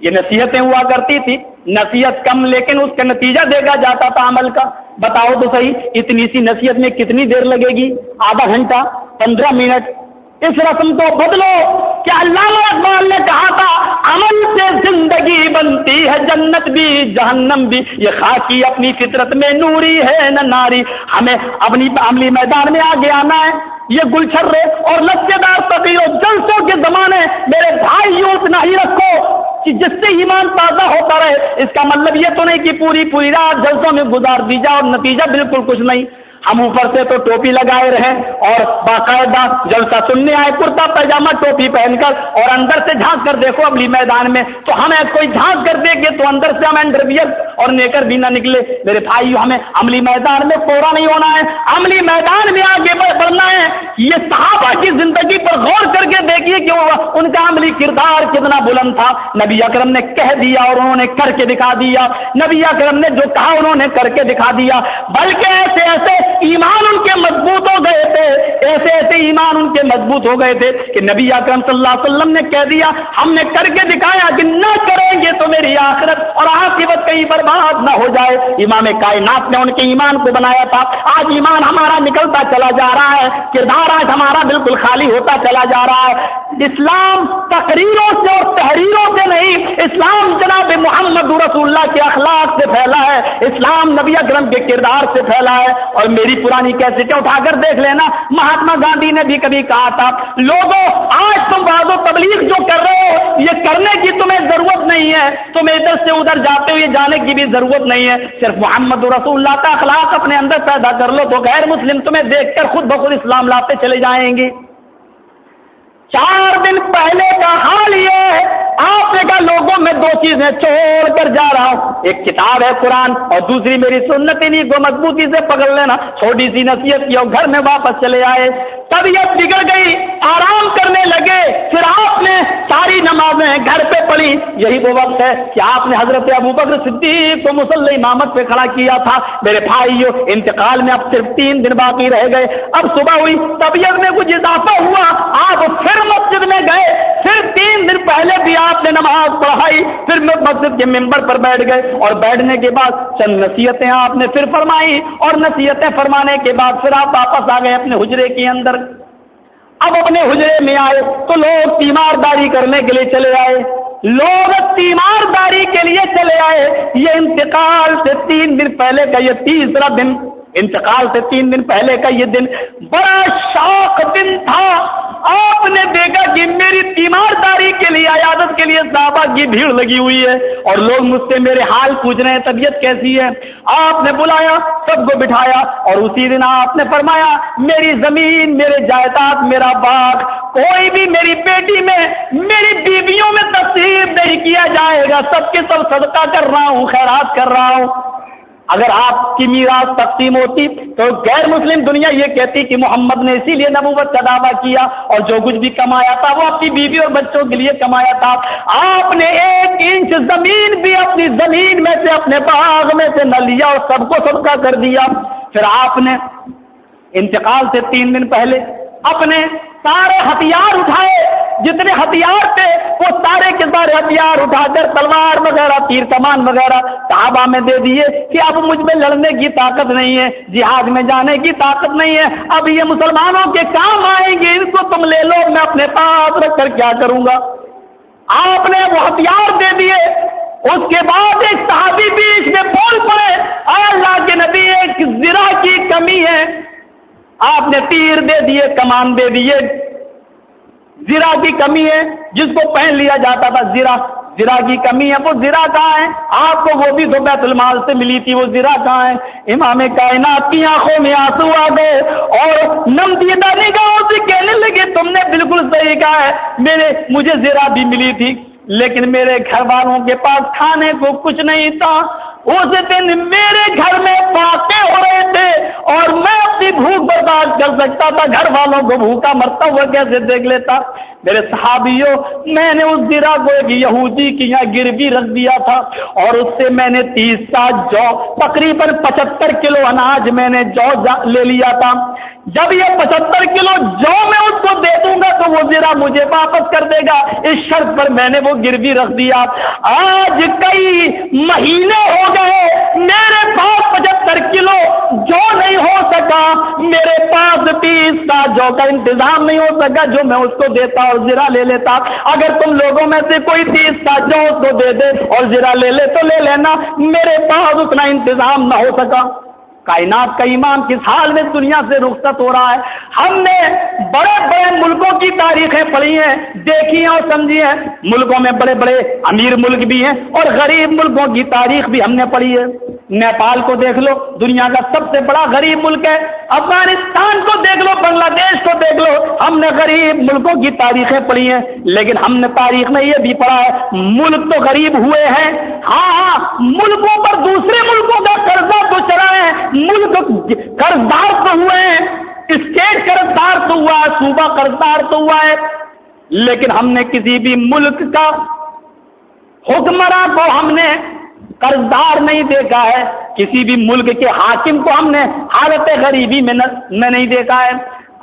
یہ نصیحتیں ہوا کرتی تھی، نصیحت کم لیکن اس کا نتیجہ دیکھا جاتا تھا عمل کا۔ بتاؤ تو صحیح، اتنی سی نصیحت میں کتنی دیر لگے گی؟ آدھا گھنٹہ، 15 منٹ۔ اس رسم کو بدلو۔ کیا علامہ اقبال نے کہا تھا عمل سے زندگی بنتی ہے جنت بھی جہنم بھی، یہ خاکی اپنی فطرت میں نوری ہے نہ ناری۔ ہمیں اپنی عملی میدان میں آگے آنا ہے۔ یہ گلچھرے اور لچے دار تقریر و جلسوں کے زمانے میرے بھائیوں اتنا ہی رکھو کہ جس سے ایمان تازہ ہوتا رہے۔ اس کا مطلب یہ تو نہیں کہ پوری رات جلسوں میں گزار دی جائے اور نتیجہ بالکل کچھ نہیں۔ ہم اوپر سے تو ٹوپی لگائے رہیں اور باقاعدہ جلسہ سننے آئے کرتا پاجامہ ٹوپی پہن کر، اور اندر سے جھانک کر دیکھو عملی میدان میں تو ہمیں کوئی جھانک کر دیکھے تو اندر سے ہم انڈرویئر اور نیکر بھی نہ نکلے۔ میرے بھائیو، ہمیں عملی میدان میں کوڑا نہیں ہونا ہے، عملی میدان میں آگے بڑھنا ہے۔ یہ صحابہ کی زندگی پر غور کر کے دیکھیے کہ ان کا عملی کردار کتنا بلند تھا۔ نبی اکرم نے کہہ دیا اور انہوں نے کر کے دکھا دیا، نبی اکرم نے جو کہا انہوں نے کر کے دکھا دیا، بلکہ ایسے ایسے ایمان ان کے مضبوط ہو گئے تھے، ایسے ایسے ایمان ان کے مضبوط ہو گئے تھے کہ نبی اکرم صلی اللہ علیہ وسلم نے کہہ دیا، ہم نے کر کے دکھایا کہ نہ کریں گے تو میری آخرت اور عاقبت کہیں برباد نہ ہو جائے۔ امام کائنات نے ان کے ایمان کو بنایا تھا۔ آج ایمان ہمارا نکلتا چلا جا رہا ہے، کردار آج ہمارا بالکل خالی ہوتا چلا جا رہا ہے۔ اسلام تقریروں سے اور تحریروں سے نہیں، اسلام جناب محمد رسول اللہ کے اخلاق سے پھیلا ہے، اسلام نبی اکرم کے کردار سے پھیلا ہے۔ اور میری پرانی کیسٹیں اٹھا کر دیکھ لینا، مہاتما گاندھی نے بھی کبھی کہا تھا، لوگوں آج تم واضح تبلیغ جو کر رہے ہو یہ کرنے کی تمہیں ضرورت نہیں ہے، تمہیں ادھر سے ادھر جاتے ہوئے جانے کی بھی ضرورت نہیں ہے، صرف محمد رسول اللہ کا اخلاق اپنے اندر پیدا کر لو تو غیر مسلم تمہیں دیکھ کر خود بخود اسلام لاتے چلے جائیں گے۔ 4 دن پہلے کا حال یہ ہے، آپ نے کہا لوگوں میں 2 چیزیں چھوڑ کر جا رہا ہوں، ایک کتاب ہے قرآن اور دوسری میری سنت انہی کو مضبوطی سے پکڑ لینا۔ چھوٹی سی نصیحت کی اور گھر میں واپس چلے آئے، طبیعت بگڑ گئی، آرام کرنے لگے، پھر آپ نے ساری نمازیں گھر پہ پڑھی۔ یہی وہ وقت ہے کہ آپ نے حضرت ابوبکر صدیق کو مصلی امامت پہ کھڑا کیا تھا۔ میرے بھائیو، انتقال میں اب صرف 3 دن باقی رہ گئے۔ اب صبح ہوئی، طبیعت میں کچھ اضافہ ہوا، آپ پھر مسجد میں گئے، پھر 3 دن پہلے بھی آپ نے نماز پڑھائی، پھر مسجد کے ممبر پر بیٹھ گئے اور بیٹھنے کے بعد چند نصیحتیں آپ نے پھر فرمائی، اور نصیحتیں فرمانے کے بعد پھر آپ واپس آ گئے اپنے حجرے کے اندر۔ اب اپنے حجرے میں آئے تو لوگ تیمارداری کرنے کے لیے چلے آئے، لوگ تیمارداری کے لیے چلے آئے۔ یہ انتقال سے 3 دن پہلے کا یہ تیسرا دن، انتقال سے 3 دن پہلے کا یہ دن بڑا شوق دن تھا۔ آپ نے دیکھا کہ میری تیمارداری کے لیے، عیادت کے لیے صحابہ کی بھیڑ لگی ہوئی ہے اور لوگ مجھ سے میرے حال پوچھ رہے ہیں، طبیعت کیسی ہے۔ آپ نے بلایا، سب کو بٹھایا اور اسی دن آپ نے فرمایا میری زمین، میرے جائیداد، میرا باغ کوئی بھی میری بیٹی میں، میری بیویوں میں تقسیم نہیں کیا جائے گا، سب کے سب صدقہ کر رہا ہوں، خیرات کر رہا ہوں۔ اگر آپ کی میراث تقسیم ہوتی تو غیر مسلم دنیا یہ کہتی کہ محمد نے اسی لیے نبوت کا دعویٰ کیا اور جو کچھ بھی کمایا تھا وہ اپنی بیوی اور بچوں کے لیے کمایا تھا۔ آپ نے 1 انچ زمین بھی اپنی زمین میں سے، اپنے باغ میں سے نہ لیا اور سب کو صدقہ کر دیا۔ پھر آپ نے انتقال سے 3 دن پہلے اپنے سارے ہتھیار اٹھائے، جتنے ہتھیار تھے وہ سارے کے سارے ہتھیار اٹھا کر تلوار وغیرہ، تیر کمان وغیرہ صحابہ میں دے دیے کہ اب مجھ میں لڑنے کی طاقت نہیں ہے، جہاد میں جانے کی طاقت نہیں ہے، اب یہ مسلمانوں کے کام آئیں گے، ان کو تم لے لو، میں اپنے پاس رکھ کر کیا کروں گا۔ آپ نے وہ ہتھیار دے دیے۔ اس کے بعد ایک صحابی بیچ میں بول پڑے، اے اللہ کے نبی، ایک زرہ کی کمی ہے۔ آپ نے تیر دے دیے، کمان دے دیے، زرہ کی کمی ہے، جس کو پہن لیا جاتا تھا زرہ کی کمی ہے، وہ زرہ کہاں ہے؟ آپ کو وہ بھی تو بیت المال سے ملی تھی، وہ زرہ کہاں ہے؟ امام کائنات کی آنکھوں میں آنسو آ گئے اور نم دیدہ نگاہوں سے کہنے لگے تم نے بالکل صحیح کہا ہے، مجھے زرہ بھی ملی تھی لیکن میرے گھر والوں کے پاس کھانے کو کچھ نہیں تھا۔ اس دن میرے گھر میں فاتح ہو رہے تھے اور میں اپنی بھوک برداشت کر سکتا تھا، گھر والوں کو بھوکا مرتا ہوا کیسے دیکھ لیتا۔ میرے صحابیوں، میں نے اس زرہ کو ایک یہودی کی یہاں گروی رکھ دیا تھا اور اس سے میں نے 30 سا جو تقریباً 75 کلو اناج میں نے جو لے لیا تھا۔ جب یہ 75 کلو جو میں اس کو دے دوں گا تو وہ زرہ مجھے واپس کر دے گا، اس شرط پر میں نے وہ گروی رکھ دیا۔ آج کئی مہینے ہو گئے میرے پاس 75 کلو جو نہیں ہو سکا، میرے پاس 30 کا جو کا انتظام نہیں ہو سکا جو میں اس کو دیتا اور زرہ لے لیتا۔ اگر تم لوگوں میں سے کوئی 30 کا جو اس کو دے دے اور زرہ لے لے تو لے لینا، میرے پاس اتنا انتظام نہ ہو سکا۔ کائنات کا امام کس حال میں دنیا سے رخصت ہو رہا ہے؟ ہم نے بڑے بڑے ملکوں کی تاریخیں پڑھی ہیں، دیکھی ہیں اور سمجھی ہیں۔ ملکوں میں بڑے بڑے امیر ملک بھی ہیں اور غریب ملکوں کی تاریخ بھی ہم نے پڑھی ہے۔ نیپال کو دیکھ لو، دنیا کا سب سے بڑا غریب ملک ہے۔ افغانستان کو دیکھ لو، بنگلہ دیش کو دیکھ لو، ہم نے غریب ملکوں کی تاریخیں پڑھی ہیں، لیکن ہم نے تاریخ میں یہ بھی پڑھا ہے ملک تو غریب ہوئے ہیں، ہاں ملکوں پر دوسرے ملکوں کا قرضہ تو چڑھا ہے، ملک قرضدار تو ہوئے ہیں، اسٹیٹ قرضدار تو ہوا ہے، صوبہ قرضدار تو ہوا ہے، لیکن ہم نے کسی بھی ملک کا حکمراں کو ہم نے قرضدار نہیں دیکھا ہے، کسی بھی ملک کے حاکم کو ہم نے حالت غریبی میں نہیں دیکھا ہے۔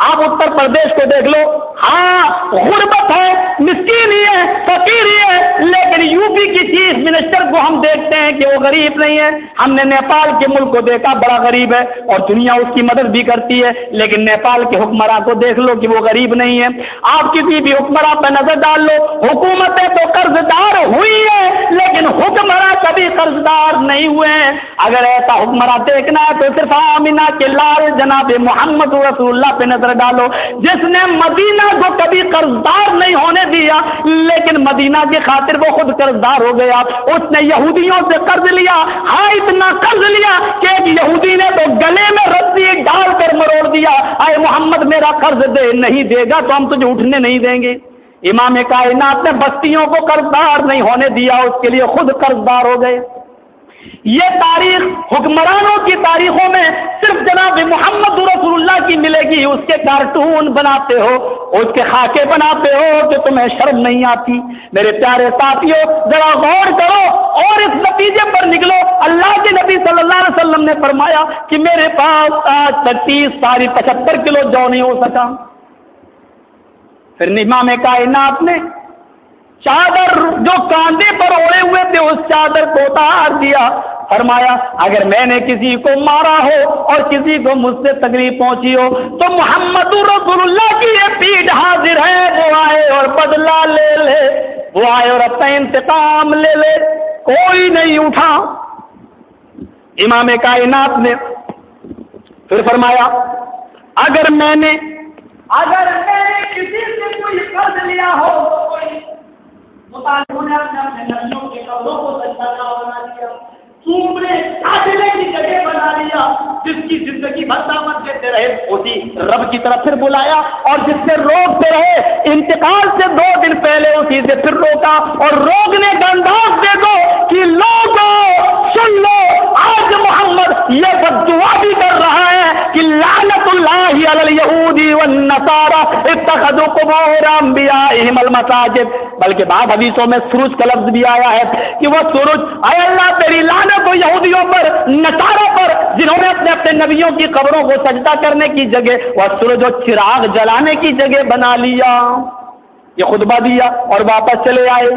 آپ اتر پردیش کو دیکھ لو، ہاں غربت ہے، مسکینی ہے، فقیری ہے، لیکن یو پی کی چیف منسٹر کو ہم دیکھتے ہیں کہ وہ غریب نہیں ہے۔ ہم نے نیپال کے ملک کو دیکھا، بڑا غریب ہے اور دنیا اس کی مدد بھی کرتی ہے، لیکن نیپال کے حکمراں کو دیکھ لو کہ وہ غریب نہیں ہے۔ آپ کسی بھی حکمراں پہ نظر ڈال لو، حکومتیں تو قرضدار ہوئی ہیں لیکن حکمراں کبھی قرضدار نہیں ہوئے ہیں۔ اگر ایسا حکمراں دیکھنا ہے تو صرف آمینہ کے لال جناب محمد رسول اللہ پہ نظر ڈالو، جس نے مدینہ کو کبھی قرضدار نہیں ہونے دیا، لیکن مدینہ کی خاطر وہ خود قرضدار ہو گیا۔ اس نے یہودیوں سے قرض لیا، ہاں اتنا قرض لیا کہ ایک یہودی نے تو گلے میں رسی ڈال کر مروڑ دیا، اے محمد میرا قرض دے، نہیں دے گا تو ہم تجھے اٹھنے نہیں دیں گے۔ امام کائنات نے بستیوں کو قرضدار نہیں ہونے دیا، اس کے لیے خود قرضدار ہو گئے۔ یہ تاریخ حکمرانوں کی تاریخوں میں صرف جناب محمد رسول اللہ کی ملے گی، اس کے کارٹون بناتے ہو، اس کے خاکے بناتے ہو کہ تمہیں شرم نہیں آتی۔ میرے پیارے ساتھیوں ذرا غور کرو اور اس نتیجے پر نکلو۔ اللہ کے نبی صلی اللہ علیہ وسلم نے فرمایا کہ میرے پاس آج تک 75 کلو جو نہیں ہو سکا۔ پھر امام کائنات نے چادر جو کاندھے پر اوڑے ہوئے تھے اس چادر کو اتار دیا، فرمایا اگر میں نے کسی کو مارا ہو اور کسی کو مجھ سے تکلیف پہنچی ہو تو محمد رسول اللہ کی یہ پیٹھ حاضر ہے، وہ آئے اور بدلہ لے لے، وہ آئے اور اپنا انتقام لے لے، کوئی نہیں اٹھا۔ امام کائنات نے پھر فرمایا اگر میں نے کسی سے کوئی قرض لیا ہو، کوئی مطالبوں نے اپنے نبیوں کے قبروں کو سجدہ بنا دیا، نے قاتلے کی جگہ بنا لیا، جس کی زندگی بھر دعوت دیتے رہے ہوتی رب کی طرف پھر بلایا، اور جس سے روکتے رہے انتقال سے 2 دن پہلے اسی سے پھر روکا، اور روکنے کا انداز دیکھو کہ لوگوں سن لو آج محمد یہ سب دعا بھی کر رہا ہے کہ لعنت اللہ علی الیہود والنصارى اتخذوا قبور انبیائہم المساجد، بلکہ بعض حدیثوں میں سورج کا لفظ بھی آیا ہے کہ وہ سورج، اے اللہ تیری لعنت ہو یہودیوں پر، نصارہ پر، جنہوں نے اپنے اپنے نبیوں کی قبروں کو سجدہ کرنے کی جگہ وہ سورج و چراغ جلانے کی جگہ بنا لیا۔ یہ خطبہ دیا اور واپس چلے آئے،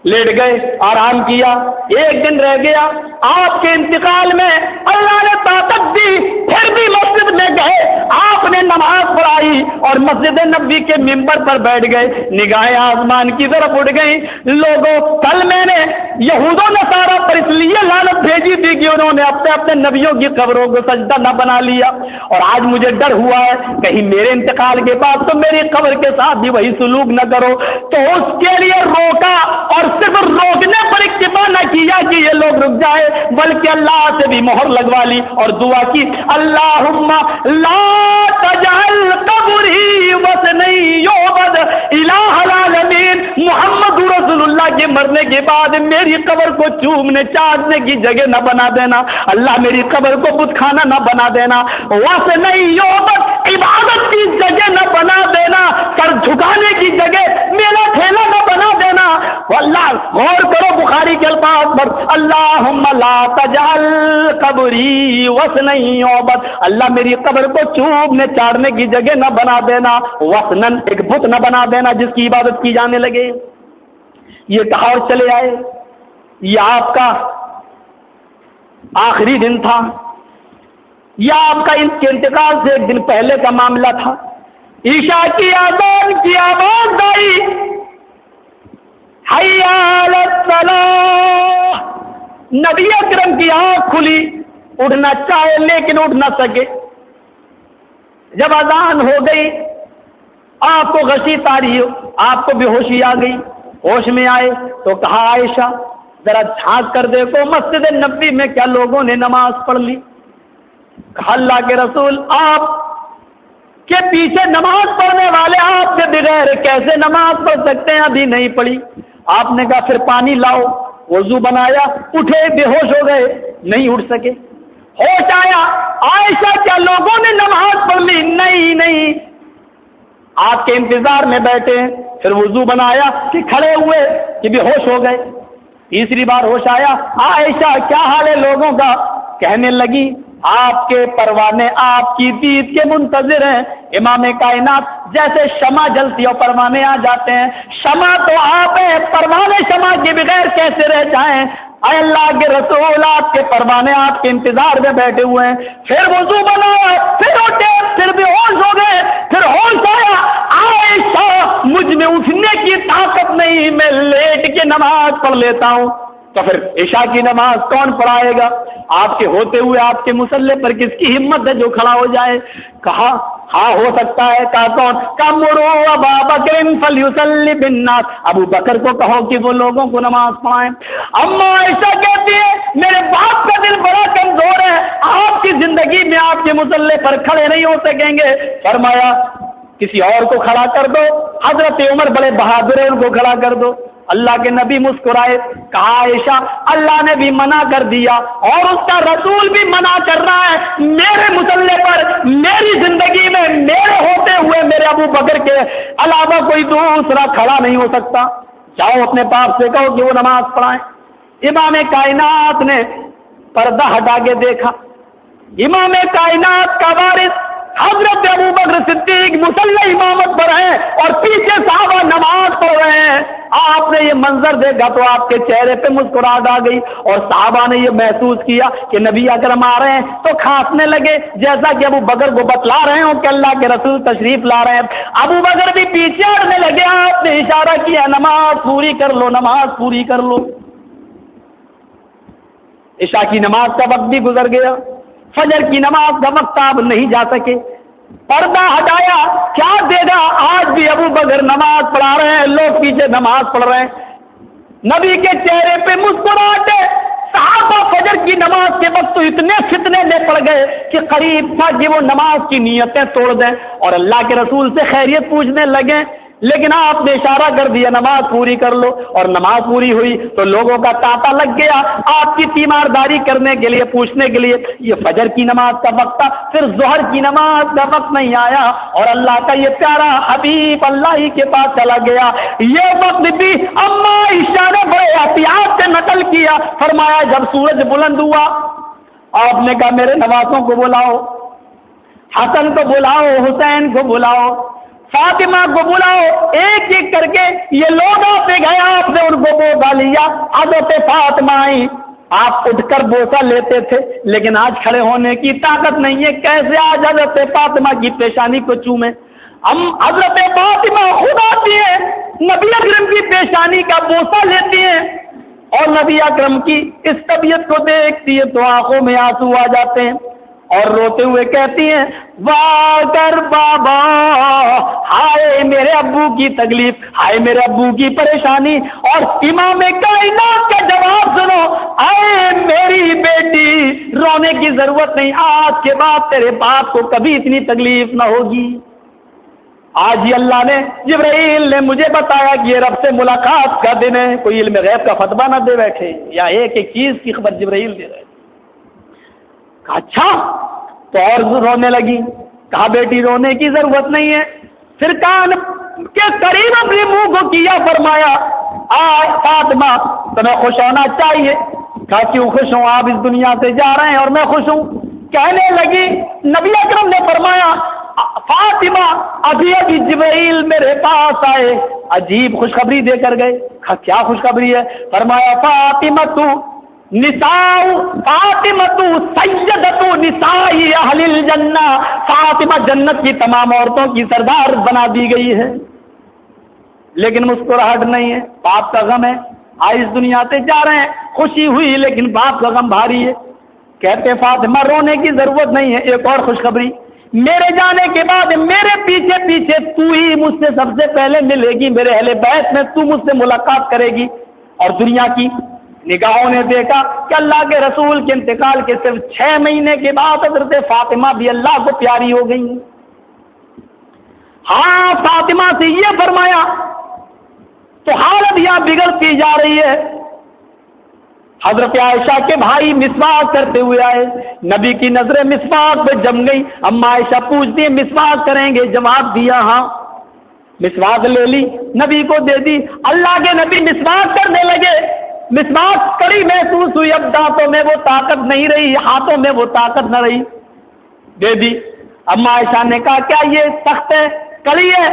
لیٹ گئے، آرام کیا، 1 دن رہ گیا آپ کے انتقال میں، اللہ نے طاقت دی، پھر بھی مسجد میں گئے، آپ نے نماز پڑھائی اور مسجد نبوی کے ممبر پر بیٹھ گئے، نگاہیں آسمان کی طرف اٹھ گئی۔ لوگوں کل میں نے یہود و نصارہ پر اس لیے لعنت بھیجی تھی کہ انہوں نے اپنے اپنے نبیوں کی قبروں کو سجدہ نہ بنا لیا، اور آج مجھے ڈر ہوا ہے کہیں میرے انتقال کے بعد تو میری قبر کے ساتھ بھی وہی سلوک نہ کرو، تو اس کے لیے روکا، اور صرف روکنے پر اکتفا نہ کیا کہ یہ لوگ رک جائے، بلکہ اللہ سے بھی مہر لگوا لی اور دعا کی اللہم لا تجعل قبری وثنی یعبد الہ العالمین، محمد رسول اللہ کے مرنے کے بعد میری قبر کو چومنے چاٹنے کی جگہ نہ بنا دینا، اللہ میری قبر کو بت خانہ نہ بنا دینا، وثنی یعبد عبادت کی جگہ نہ بنا دینا، سر جھکانے کی جگہ میلا ٹھیلا نہ بنا دینا۔ اللہ غور کرو بخاری کے الفاظ یعبد اللہم لا تجعل قبری وثنا یعبد، اللہ میری قبر کو چوبنے چاڑنے کی جگہ نہ بنا دینا، وثنن ایک بت نہ بنا دینا جس کی عبادت کی جانے لگے۔ یہ کہا اور چلے آئے۔ یہ آپ کا آخری دن تھا، یا آپ کا ان کے انتقال سے ایک دن پہلے کا معاملہ تھا۔ عشاء کی آذان کی آواز آئی، حی علی الصلاۃ، نبی اکرم کی آنکھ کھلی، اٹھنا چاہے لیکن اٹھ نہ سکے۔ جب اذان ہو گئی آپ کو غشی طاری، آپ کو بے ہوشی آ گئی، ہوش میں آئے تو کہا عائشہ ذرا جھانک کر دیکھو مسجد نبوی میں کیا لوگوں نے نماز پڑھ لی؟ کہا اللہ کے رسول آپ کے پیچھے نماز پڑھنے والے آپ کے بغیر کیسے نماز پڑھ سکتے ہیں؟ ابھی نہیں پڑھی۔ آپ نے کہا پھر پانی لاؤ، وضو بنایا، اٹھے، بے ہوش ہو گئے، نہیں اٹھ سکے۔ ہوش آیا، عائشہ کیا لوگوں نے نماز پڑھ لی؟ نہیں، آپ کے انتظار میں بیٹھے، پھر وضو بنایا کہ کھڑے ہوئے کہ بے ہوش ہو گئے۔ تیسری بار ہوش آیا، عائشہ کیا حال ہے لوگوں کا؟ کہنے لگی آپ کے پروانے آپ کی دید کے منتظر ہیں، امام کائنات، جیسے شمع جلتی اور پروانے آ جاتے ہیں، شمع تو آپ ہیں، پروانے شمع کے بغیر کیسے رہ جائیں؟ اے اللہ کے رسول آپ کے پروانے آپ کے انتظار میں بیٹھے ہوئے ہیں۔ پھر وضو بنایا، پھر اٹھے، پھر بے ہوش ہو گئے، پھر ہوش آیا، عائشہ مجھ میں اٹھنے کی طاقت نہیں، میں لیٹ کے نماز پڑھ لیتا ہوں۔ تو پھر عشاء کی نماز کون پڑھائے گا؟ آپ کے ہوتے ہوئے آپ کے مصلے پر کس کی ہمت ہے جو کھڑا ہو جائے؟ کہا ہاں ہو سکتا ہے۔ کہا کون؟ کمرو ابا بکر فلیصلی بالناس، ابو بکر کو کہو کہ وہ لوگوں کو نماز پڑھائیں۔ اما عائشہ کہتی ہے میرے باپ کا دل بڑا کمزور ہے، آپ کی زندگی میں آپ کے مصلے پر کھڑے نہیں ہو سکیں گے۔ فرمایا کسی اور کو کھڑا کر دو، حضرت عمر بڑے بہادر ہیں، ان کو کھڑا کر دو۔ اللہ کے نبی مسکرائے، کہا عائشہ اللہ نے بھی منع کر دیا اور اس کا رسول بھی منع کر رہا ہے، میرے مصلے پر میری زندگی میں میرے ہوتے ہوئے میرے ابو بکر کے علاوہ کوئی دوسرا کھڑا نہیں ہو سکتا۔ جاؤ اپنے باپ سے کہو کہ وہ نماز پڑھائیں۔ امام کائنات نے پردہ ہٹا کے دیکھا، امام کائنات کا وارث حضرت ابو بکر صدیق مصلی امامت پر ہیں اور پیچھے صحابہ نماز پڑھ رہے ہیں۔ آپ نے یہ منظر دیکھا تو آپ کے چہرے پہ مسکراہٹ آ گئی اور صحابہ نے یہ محسوس کیا کہ نبی اکرم آ رہے ہیں تو کھانسنے لگے، جیسا کہ ابو بکر کو بتلا رہے ہوں کہ اللہ کے رسول تشریف لا رہے ہیں۔ ابو بکر بھی پیچھے ہٹنے لگے، آپ نے اشارہ کیا نماز پوری کر لو، نماز پوری کر لو۔ عشاء کی نماز کا وقت بھی گزر گیا، فجر کی نماز کا وقت آپ نہیں جا سکے۔ پردہ ہٹایا، کیا دے گا؟ آج بھی ابو بکر نماز پڑھا رہے ہیں، لوگ پیچھے نماز پڑھ رہے ہیں، نبی کے چہرے پہ مسکراہٹ ہے۔ صحابہ فجر کی نماز کے وقت تو اتنے فتنے میں پڑ گئے کہ قریب تھا کہ وہ نماز کی نیتیں توڑ دیں اور اللہ کے رسول سے خیریت پوچھنے لگے، لیکن آپ نے اشارہ کر دیا نماز پوری کر لو، اور نماز پوری ہوئی تو لوگوں کا تانتا لگ گیا آپ کی تیمارداری کرنے کے لیے، پوچھنے کے لیے۔ یہ فجر کی نماز کا وقت تھا، پھر ظہر کی نماز کا وقت نہیں آیا اور اللہ کا یہ پیارا حبیب اللہ ہی کے پاس چلا گیا۔ یہ وقت بھی اما عائشہ نے بڑے احتیاط سے نقل کیا، فرمایا جب سورج بلند ہوا آپ نے کہا میرے نوازوں کو بلاؤ، حسن کو بلاؤ، حسین کو بلاؤ، فاطمہ کو بلاؤ، ایک ایک کر کے یہ لوگ آتے گئے، آپ نے ان کو بوسا لیا۔ حضرت فاطمہ آئی، آپ اٹھ کر بوسا لیتے تھے لیکن آج کھڑے ہونے کی طاقت نہیں ہے، کیسے آج حضرت فاطمہ کی پیشانی کو چومیں؟ ہم حضرت فاطمہ خود آتی ہیں، نبی اکرم کی پیشانی کا بوسا لیتی ہیں اور نبی اکرم کی اس طبیعت کو دیکھتی ہے تو آنکھوں میں آنسو آ جاتے ہیں اور روتے ہوئے کہتی ہیں واہ کر بابا، ہائے میرے ابو کی تکلیف، ہائے میرے ابو کی پریشانی۔ اور امام کائنات کا جواب سنو، اے میری بیٹی رونے کی ضرورت نہیں، آج کے بعد تیرے باپ کو کبھی اتنی تکلیف نہ ہوگی۔ آج ہی اللہ نے جبرائیل نے مجھے بتایا کہ یہ رب سے ملاقات کا دن ہے، کوئی علم غیب کا فتویٰ نہ دے بیٹھے یا ایک ایک چیز کی خبر جبرائیل دے رہے۔ اچھا تو اور رونے لگی، کہا بیٹی رونے کی ضرورت نہیں ہے، پھر کان کے قریب اپنے منہ کو کیا، فرمایا آج فاطمہ تمہیں خوش ہونا چاہیے. کہا کیوں خوش ہوں؟ آپ اس دنیا سے جا رہے ہیں اور میں خوش ہوں. کہنے لگی نبی اکرم نے فرمایا فاطمہ ابھی ابھی جبرائیل میرے پاس آئے, عجیب خوشخبری دے کر گئے. کہا کیا خوشخبری ہے؟ فرمایا فاطمہ تو سیدۃ نساء اہل الجنہ, فاطمہ جنت کی تمام عورتوں کی سردار بنا دی گئی ہے. لیکن مسکراہٹ نہیں ہے, باپ کا غم ہے. آج اس دنیا سے جا رہے ہیں, خوشی ہوئی لیکن باپ کا غم بھاری ہے. کہتے فاطمہ رونے کی ضرورت نہیں ہے, ایک اور خوشخبری, میرے جانے کے بعد میرے پیچھے پیچھے تو ہی مجھ سے سب سے پہلے ملے گی, میرے اہل بیت میں تو مجھ سے ملاقات کرے گی. اور دنیا کی نگاہوں نے دیکھا کہ اللہ کے رسول کے انتقال کے صرف 6 مہینے کے بعد حضرت فاطمہ بھی اللہ کو پیاری ہو گئی. ہاں فاطمہ سے یہ فرمایا تو حالت یہاں بگڑتی جا رہی ہے. حضرت عائشہ کے بھائی مسواک کرتے ہوئے آئے, نبی کی نظریں مسواک پہ جم گئی. اما عائشہ پوچھتی ہیں مسواک کریں گے؟ جواب دیا ہاں. مسواک لے لی, نبی کو دے دی. اللہ کے نبی مسواک کرنے لگے, مسواک کڑی محسوس ہوئی, اب دانتوں میں وہ طاقت نہیں رہی, ہاتھوں میں وہ طاقت نہ رہی, دے دی. اما عائشہ نے کہا کیا یہ سخت ہے, کڑی ہے؟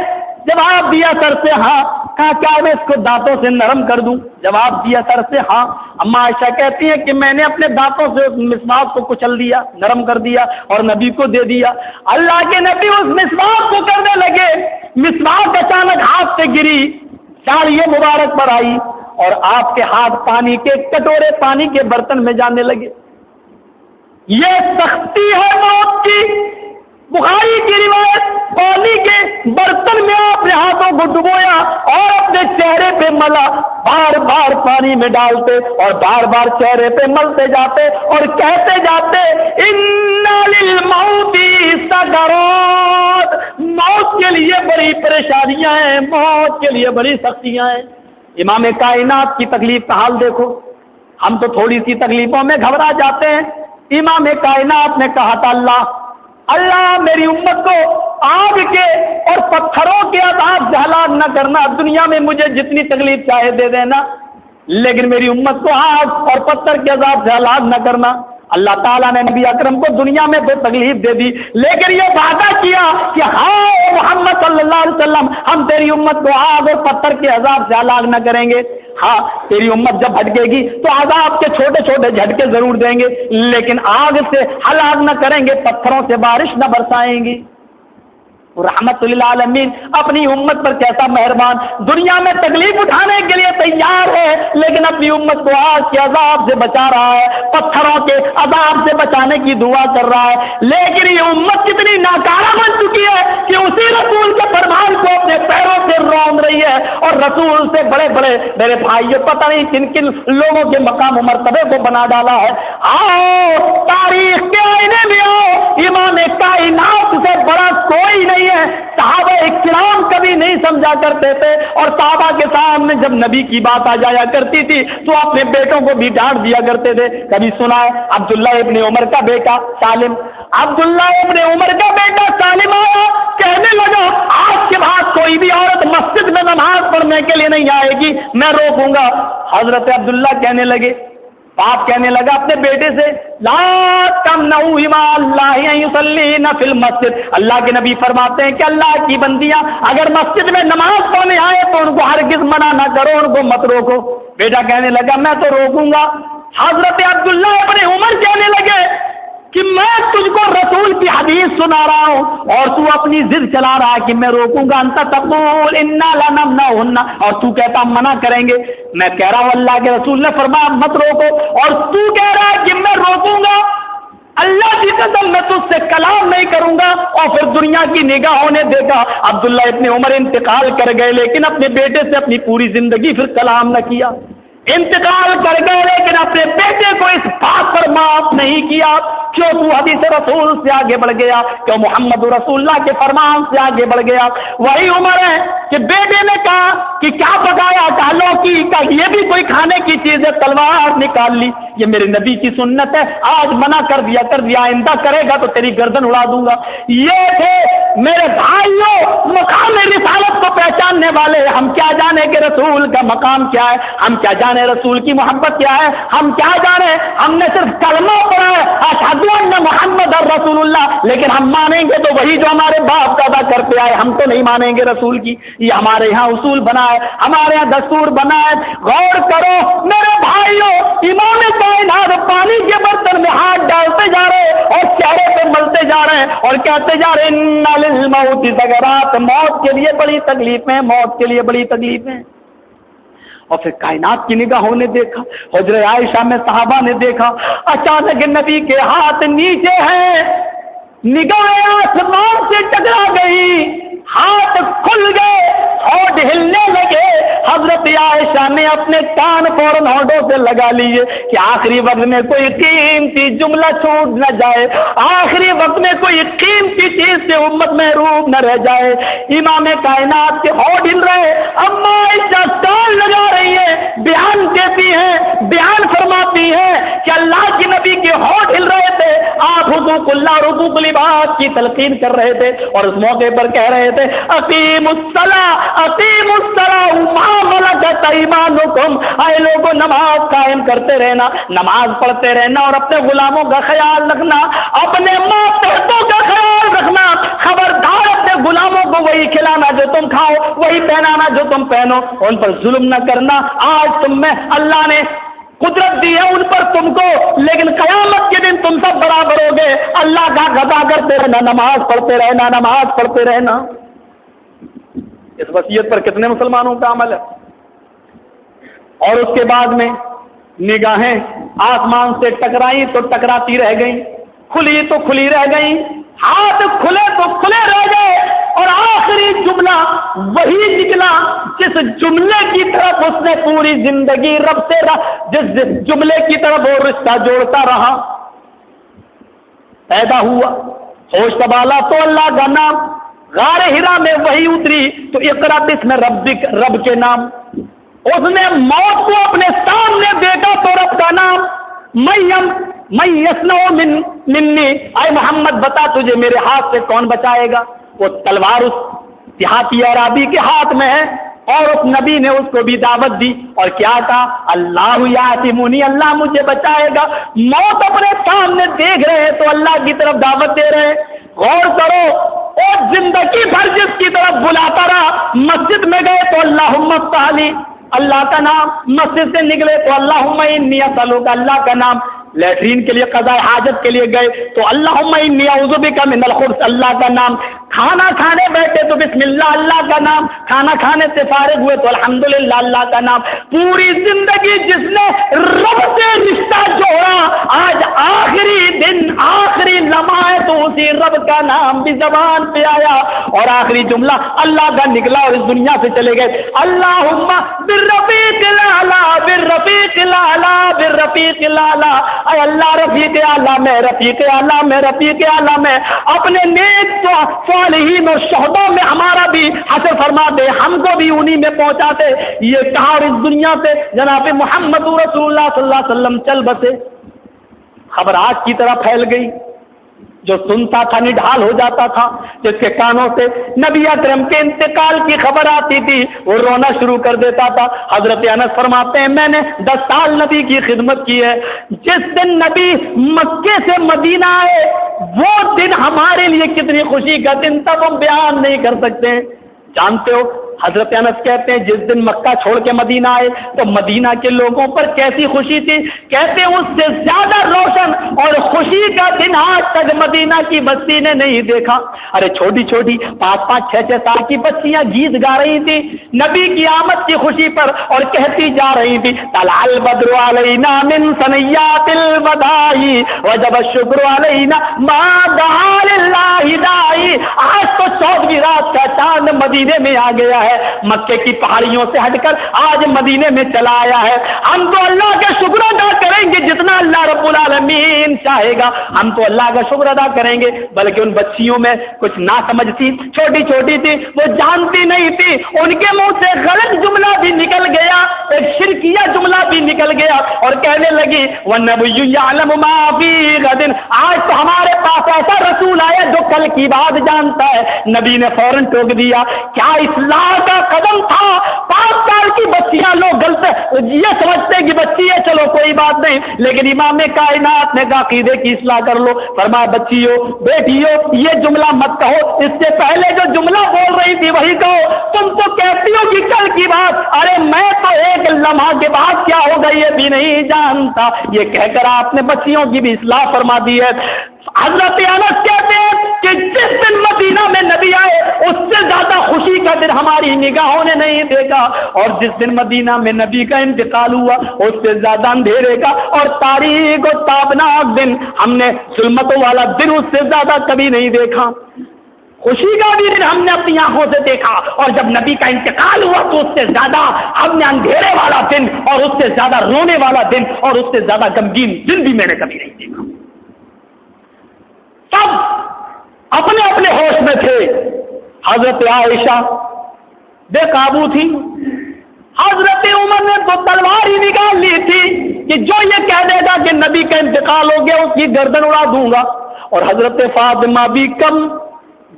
جواب دیا سر سے ہاں. کہا کیا میں اس کو دانتوں سے نرم کر دوں؟ جواب دیا سر سے ہاں. اما عائشہ کہتی ہیں کہ میں نے اپنے دانتوں سے اس مسواک کو کچل دیا, نرم کر دیا اور نبی کو دے دیا. اللہ کے نبی اس مسواک کو کرنے لگے, مسواک اچانک ہاتھ سے گری, داڑھی مبارک پر آئی اور آپ کے ہاتھ پانی کے کٹورے, پانی کے برتن میں جانے لگے. یہ سختی ہے موت کی. بخاری کی روایت, پانی کے برتن میں آپ نے ہاتھوں کو ڈبویا اور اپنے چہرے پہ ملا, بار بار پانی میں ڈالتے اور بار بار چہرے پہ ملتے جاتے اور کہتے جاتے اِنَّ لِلْمَوْتِ سَكَرَاتٍ, موت کے لیے بڑی پریشانیاں ہیں, موت کے لیے بڑی سختیاں ہیں. امام کائنات کی تکلیف کا حال دیکھو. ہم تو تھوڑی سی تکلیفوں میں گھبرا جاتے ہیں. امام کائنات نے کہا تھا اللہ میری امت کو آگ کے اور پتھروں کے عذاب سے ہلاک نہ کرنا, دنیا میں مجھے جتنی تکلیف چاہے دے دینا, لیکن میری امت کو آگ اور پتھر کے عذاب سے ہلاک نہ کرنا. اللہ تعالیٰ نے نبی اکرم کو دنیا میں تو تکلیف دے دی, لیکن یہ وعدہ کیا کہ ہاں محمد صلی اللہ علیہ وسلم ہم تیری امت کو آگ اور پتھر کے عذاب سے ہلاک نہ کریں گے. ہاں تیری امت جب بھٹکے گی تو عذاب کے چھوٹے چھوٹے جھٹکے ضرور دیں گے, لیکن آگ سے ہلاک نہ کریں گے, پتھروں سے بارش نہ برسائیں گی. رحمت للعالمین اپنی امت پر کیسا مہربان, دنیا میں تکلیف اٹھانے کے لیے تیار ہے, لیکن اپنی امت کو آگ کے عذاب سے بچا رہا ہے, پتھروں کے عذاب سے بچانے کی دعا کر رہا ہے. لیکن یہ امت کتنی ناکارہ بن چکی ہے کہ اسی رسول کے فرمان کو اپنے پیروں سے روند رہی ہے, اور رسول سے بڑے بڑے میرے بھائیوں پتہ نہیں کن کن لوگوں کے مقام و مرتبے کو بنا ڈالا ہے. آؤ تاریخ کے آئینے میں آؤ, امام کائنات سے بڑا کوئی نہیں ہے. صحابہ کرام کبھی نہیں سمجھا کرتے تھے, اور صحابہ کے سامنے جب نبی کی بات آ جایا کرتی تھی تو اپنے بیٹوں کو بھی ڈانٹ دیا کرتے تھے. کبھی سنا ہے عبداللہ ابن عمر کا بیٹا سالم, عبداللہ ابن عمر کا بیٹا سالم آیا, کہنے لگا آج کے بعد کوئی بھی عورت مسجد میں نماز پڑھنے کے لیے نہیں آئے گی, میں روکوں گا. حضرت عبداللہ کہنے لگے, باپ کہنے لگا اپنے بیٹے سے لا تمنعوا اللہ ان یصلین فی المسجد, اللہ کے نبی فرماتے ہیں کہ اللہ کی بندیاں اگر مسجد میں نماز پڑھنے آئے تو ان کو ہرگز منع نہ کرو, ان کو مت روکو. بیٹا کہنے لگا میں تو روکوں گا. حضرت عبداللہ ابن عمر کہنے لگے کہ میں تجھ کو رسول کی حدیث سنا رہا ہوں اور تو اپنی ضد چلا رہا ہے کہ میں روکوں گا, انت تقول انا لنمنعهن, اور تو کہتا منع کریں گے. میں کہہ رہا ہوں اللہ کے رسول نے فرمایا مت روکو, اور تو کہہ رہا ہے کہ میں روکوں گا. اللہ کی قسم میں تجھ سے کلام نہیں کروں گا. اور پھر دنیا کی نگاہوں نے دیکھا عبداللہ ابن عمر انتقال کر گئے, لیکن اپنے بیٹے سے اپنی پوری زندگی پھر کلام نہ کیا. انتقال کر گئے لیکن اپنے بیٹے کو اس بات پر معاف نہیں کیا. کیوں تو حدیث رسول سے آگے بڑھ گیا, کیوں محمد رسول اللہ کے فرمان سے آگے بڑھ گیا. وہی عمر ہے کہ بیٹے نے کہا کہ کیا پکایا؟ کہا لوکی، کہا یہ بھی کوئی کھانے کی چیز ہے؟ تلوار نکال لی۔ یہ میرے نبی کی سنت ہے، آج منع کر دیا، آئندہ کرے گا تو تیری گردن اڑا دوں گا۔ یہ تھے میرے بھائیوں مقام رسالت کو پہچاننے والے۔ ہم کیا جانے کہ رسول کا مقام کیا ہے، ہم کیا جانے رسول کی محبت کیا ہے، ہم کیا جانے، ہم نے صرف کلمہ پڑھا ہے اشہد ان محمد رسول اللہ، لیکن ہم مانیں گے تو وہی جو ہمارے باپ دادا کرتے آئے، ہم تو نہیں مانیں گے رسول کی۔ یہ ہمارے یہاں اصول بنا ہے، ہمارے یہاں دستور بنا ہے۔ غور کرو میرے بھائیوں، امام کائنات پانی کے برتن میں ہاتھ ڈالتے جا رہے اور چہرے پہ ملتے جا رہے ہیں اور کہتے جا رہے ان للموت سکرات، موت کے لیے بڑی تکلیفیں، موت کے لیے بڑی تکلیفیں۔ اور پھر کائنات کی نگاہوں نے دیکھا، حجرہ عائشہ میں صحابہ نے دیکھا، اچانک نبی کے ہاتھ نیچے ہیں، نگاہیں آسمان سے ٹکرا گئی، ہاتھ کھل گئے، ہونٹ ہلنے لگے۔ حضرت عائشہ نے اپنے کان فوراً ہونٹوں سے لگا لیے کہ آخری وقت میں کوئی قیمتی جملہ چھوٹ نہ جائے، آخری وقت میں کوئی قیمتی چیز سے امت محروم نہ رہ جائے۔ امام کائنات کے ہونٹ ہل رہے، اما عائشہ کان لگا رہی ہے، بیان دیتی ہیں، بیان فرماتی ہیں کہ اللہ کے نبی کے ہونٹ ہل رہے تھے، آپ حقوق اللہ اور حقوق العباد کی تلقین کر رہے تھے اور اس موقع پر کہہ رہے تھے اقیم الصلاۃ اقیم الصلاۃ ما ملکت ایمانکم، اے لوگوں نماز قائم کرتے رہنا، نماز پڑھتے رہنا اور اپنے غلاموں کا خیال رکھنا، اپنے ماتحتوں کا خیال رکھنا، خبردار اپنے غلاموں کو وہی کھلانا جو تم کھاؤ، وہی پہنانا جو تم پہنو، ان پر ظلم نہ کرنا۔ آج تم میں اللہ نے قدرت دی ہے ان پر تم کو، لیکن قیامت کے دن تم سب برابر ہو گے۔ اللہ کا غضب کرتے رہنا، نماز پڑھتے رہنا، نماز پڑھتے رہنا۔ اس وصیت پر کتنے مسلمانوں کا عمل ہے؟ اور اس کے بعد میں نگاہیں آسمان سے ٹکرائی تو ٹکراتی رہ گئیں، کھلی تو کھلی رہ گئیں، ہاتھ کھلے تو کھلے رہ گئے، اور آخری جملہ وہی نکلا جس جملے کی طرف اس نے پوری زندگی رب سے جس جملے کی طرف وہ رشتہ جوڑتا رہا۔ پیدا ہوا، ہوش سنبھالا تو اللہ کا نام، غار ہرا میں وہی اتری تو اقرا بسم ربک، رب کے نام۔ اس نے موت کو اپنے سامنے دیکھا تو رب کا نام، میں یسنو منی، اے محمد بتا تجھے میرے ہاتھ سے کون بچائے گا؟ وہ تلوار اس دیہاتی عربی کے ہاتھ میں ہے، اور اس نبی نے اس کو بھی دعوت دی اور کیا کہا؟ اللہ یعصمنی، اللہ مجھے بچائے گا۔ موت اپنے سامنے دیکھ رہے ہیں تو اللہ کی طرف دعوت دے رہے ہیں۔ غور کرو، اور زندگی بھر جس کی طرف بلاتا رہا، مسجد میں گئے تو اللہم افتح لی، اللہ کا نام، مسجد سے نکلے تو اللہم انی اسألک، اللہ کا نام، لیٹرین کے لیے قضاء حاجت کے لیے گئے تو اللہم انی اعوذ بک من الخبث، اللہ کا نام، کھانا کھانے بیٹھے تو بسم اللہ، اللہ کا نام، کھانا کھانے سے فارغ ہوئے تو الحمدللہ، اللہ کا نام۔ پوری زندگی جس نے رب سے رشتہ جوڑا، آج آخری دن، آخری لمحہ ہے تو اسی رب کا نام بھی زبان پہ آیا اور آخری جملہ اللہ کا نکلا اور اس دنیا سے چلے گئے۔ اللہم بالرفیق الاعلی، بالرفیق الاعلی، بالرفیق الاعلی، اے اللہ رفیق اعلیٰ میں، رفیق اعلیٰ میں، رفیق اعلیٰ میں، اپنے نیک صالحین اور شہداء میں ہمارا بھی حشر فرما دے، ہم کو بھی انہی میں پہنچا دے۔ یہ کہا اور اس دنیا سے جناب محمد رسول اللہ صلی اللہ علیہ وسلم چل بسے۔ خبر آگ کی طرح پھیل گئی، جو سنتا تھا نڈھال ہو جاتا تھا، جس کے کانوں سے نبی اکرم کے انتقال کی خبر آتی تھی وہ رونا شروع کر دیتا تھا۔ حضرت انس فرماتے ہیں میں نے 10 سال نبی کی خدمت کی ہے، جس دن نبی مکے سے مدینہ آئے وہ دن ہمارے لیے کتنی خوشی کا دن تھا، وہ بیان نہیں کر سکتے۔ جانتے ہو حضرت انس کہتے ہیں جس دن مکہ چھوڑ کے مدینہ آئے تو مدینہ کے لوگوں پر کیسی خوشی تھی، کہتے ہیں اس سے زیادہ روشن اور خوشی کا دن آج تک مدینہ کی بستی نے نہیں دیکھا۔ ارے چھوٹی چھوٹی 5-5, 6-6 سال کی بچیاں گیت گا رہی تھی نبی کی آمد کی خوشی پر اور کہتی جا رہی تھی طلع البدر علینا من ثنیات الوداع وجب الشکر علینا ما دعا للہ داعی۔ آج تو 14ویں رات کا چاند مدینے میں آ گیا ہے، مکے کی پہاڑیوں سے ہٹ کر آج مدینے میں چلا آیا ہے۔ ہم تو اللہ کا شکر ادا کریں گے جتنا اللہ رب العالمین چاہے گا ہم تو اللہ کا شکر ادا کریں گے، بلکہ ان بچیوں میں کچھ نہ سمجھ تھی، چھوٹی چھوٹی تھی، وہ جانتی نہیں تھی، ان کے منہ سے غلط جملہ بھی نکل گیا، ایک شرکیہ جملہ بھی نکل گیا، اور کہنے لگی وَالنَّبِيُّ يَعْلَمُ مَا فِي غَدٍ، آج تو ہمارے پاس ایسا رسول آیا جو کل کی بات جانتا ہے۔ نبی نے فوراً ٹوک دیا، کیا اصلاح کا قدم تھا؟ 5 سال کی بچیاں لوگ غلط یہ سمجھتے کہ بچی ہے چلو کوئی بات نہیں، لیکن امام کائنات نے کہا عقیدے کی اصلاح کر لو، فرمایا بچیوں بیٹیوں یہ جملہ مت کہو، اس سے پہلے جو جملہ بول رہی تھی وہی کہو، تم تو کہتی ہو کہ کل کی بات، ارے میں تو ایک لمحہ کے بعد کیا ہوگا یہ بھی نہیں جانتا۔ یہ کہہ کر آپ نے بچیوں کی بھی اصلاح فرما دی ہے۔ حضرت انس کہتے ہیں کہ جس دن مدینہ میں نبی آئے اس سے زیادہ خوشی کا دن ہماری نگاہوں نے نہیں دیکھا، اور جس دن مدینہ میں نبی کا انتقال ہوا اس سے زیادہ اندھیرے کا اور تاریک و تابناک دن ہم نے، ظلمتوں والا دن اس سے زیادہ کبھی نہیں دیکھا۔ خوشی کا بھی دن ہم نے اپنی آنکھوں سے دیکھا، اور جب نبی کا انتقال ہوا تو اس سے زیادہ ہم نے اندھیرے والا دن اور اس سے زیادہ رونے والا دن اور اس سے زیادہ غمگین دن بھی میں نے کبھی نہیں دیکھا۔ سب اپنے اپنے ہوش میں تھے۔ حضرت عائشہ بے قابو تھی، حضرت عمر نے تو تلوار ہی نکال لی تھی کہ جو یہ کہہ دے گا کہ نبی کا انتقال ہو گیا اس کی گردن اڑا دوں گا، اور حضرت فاطمہ بھی کم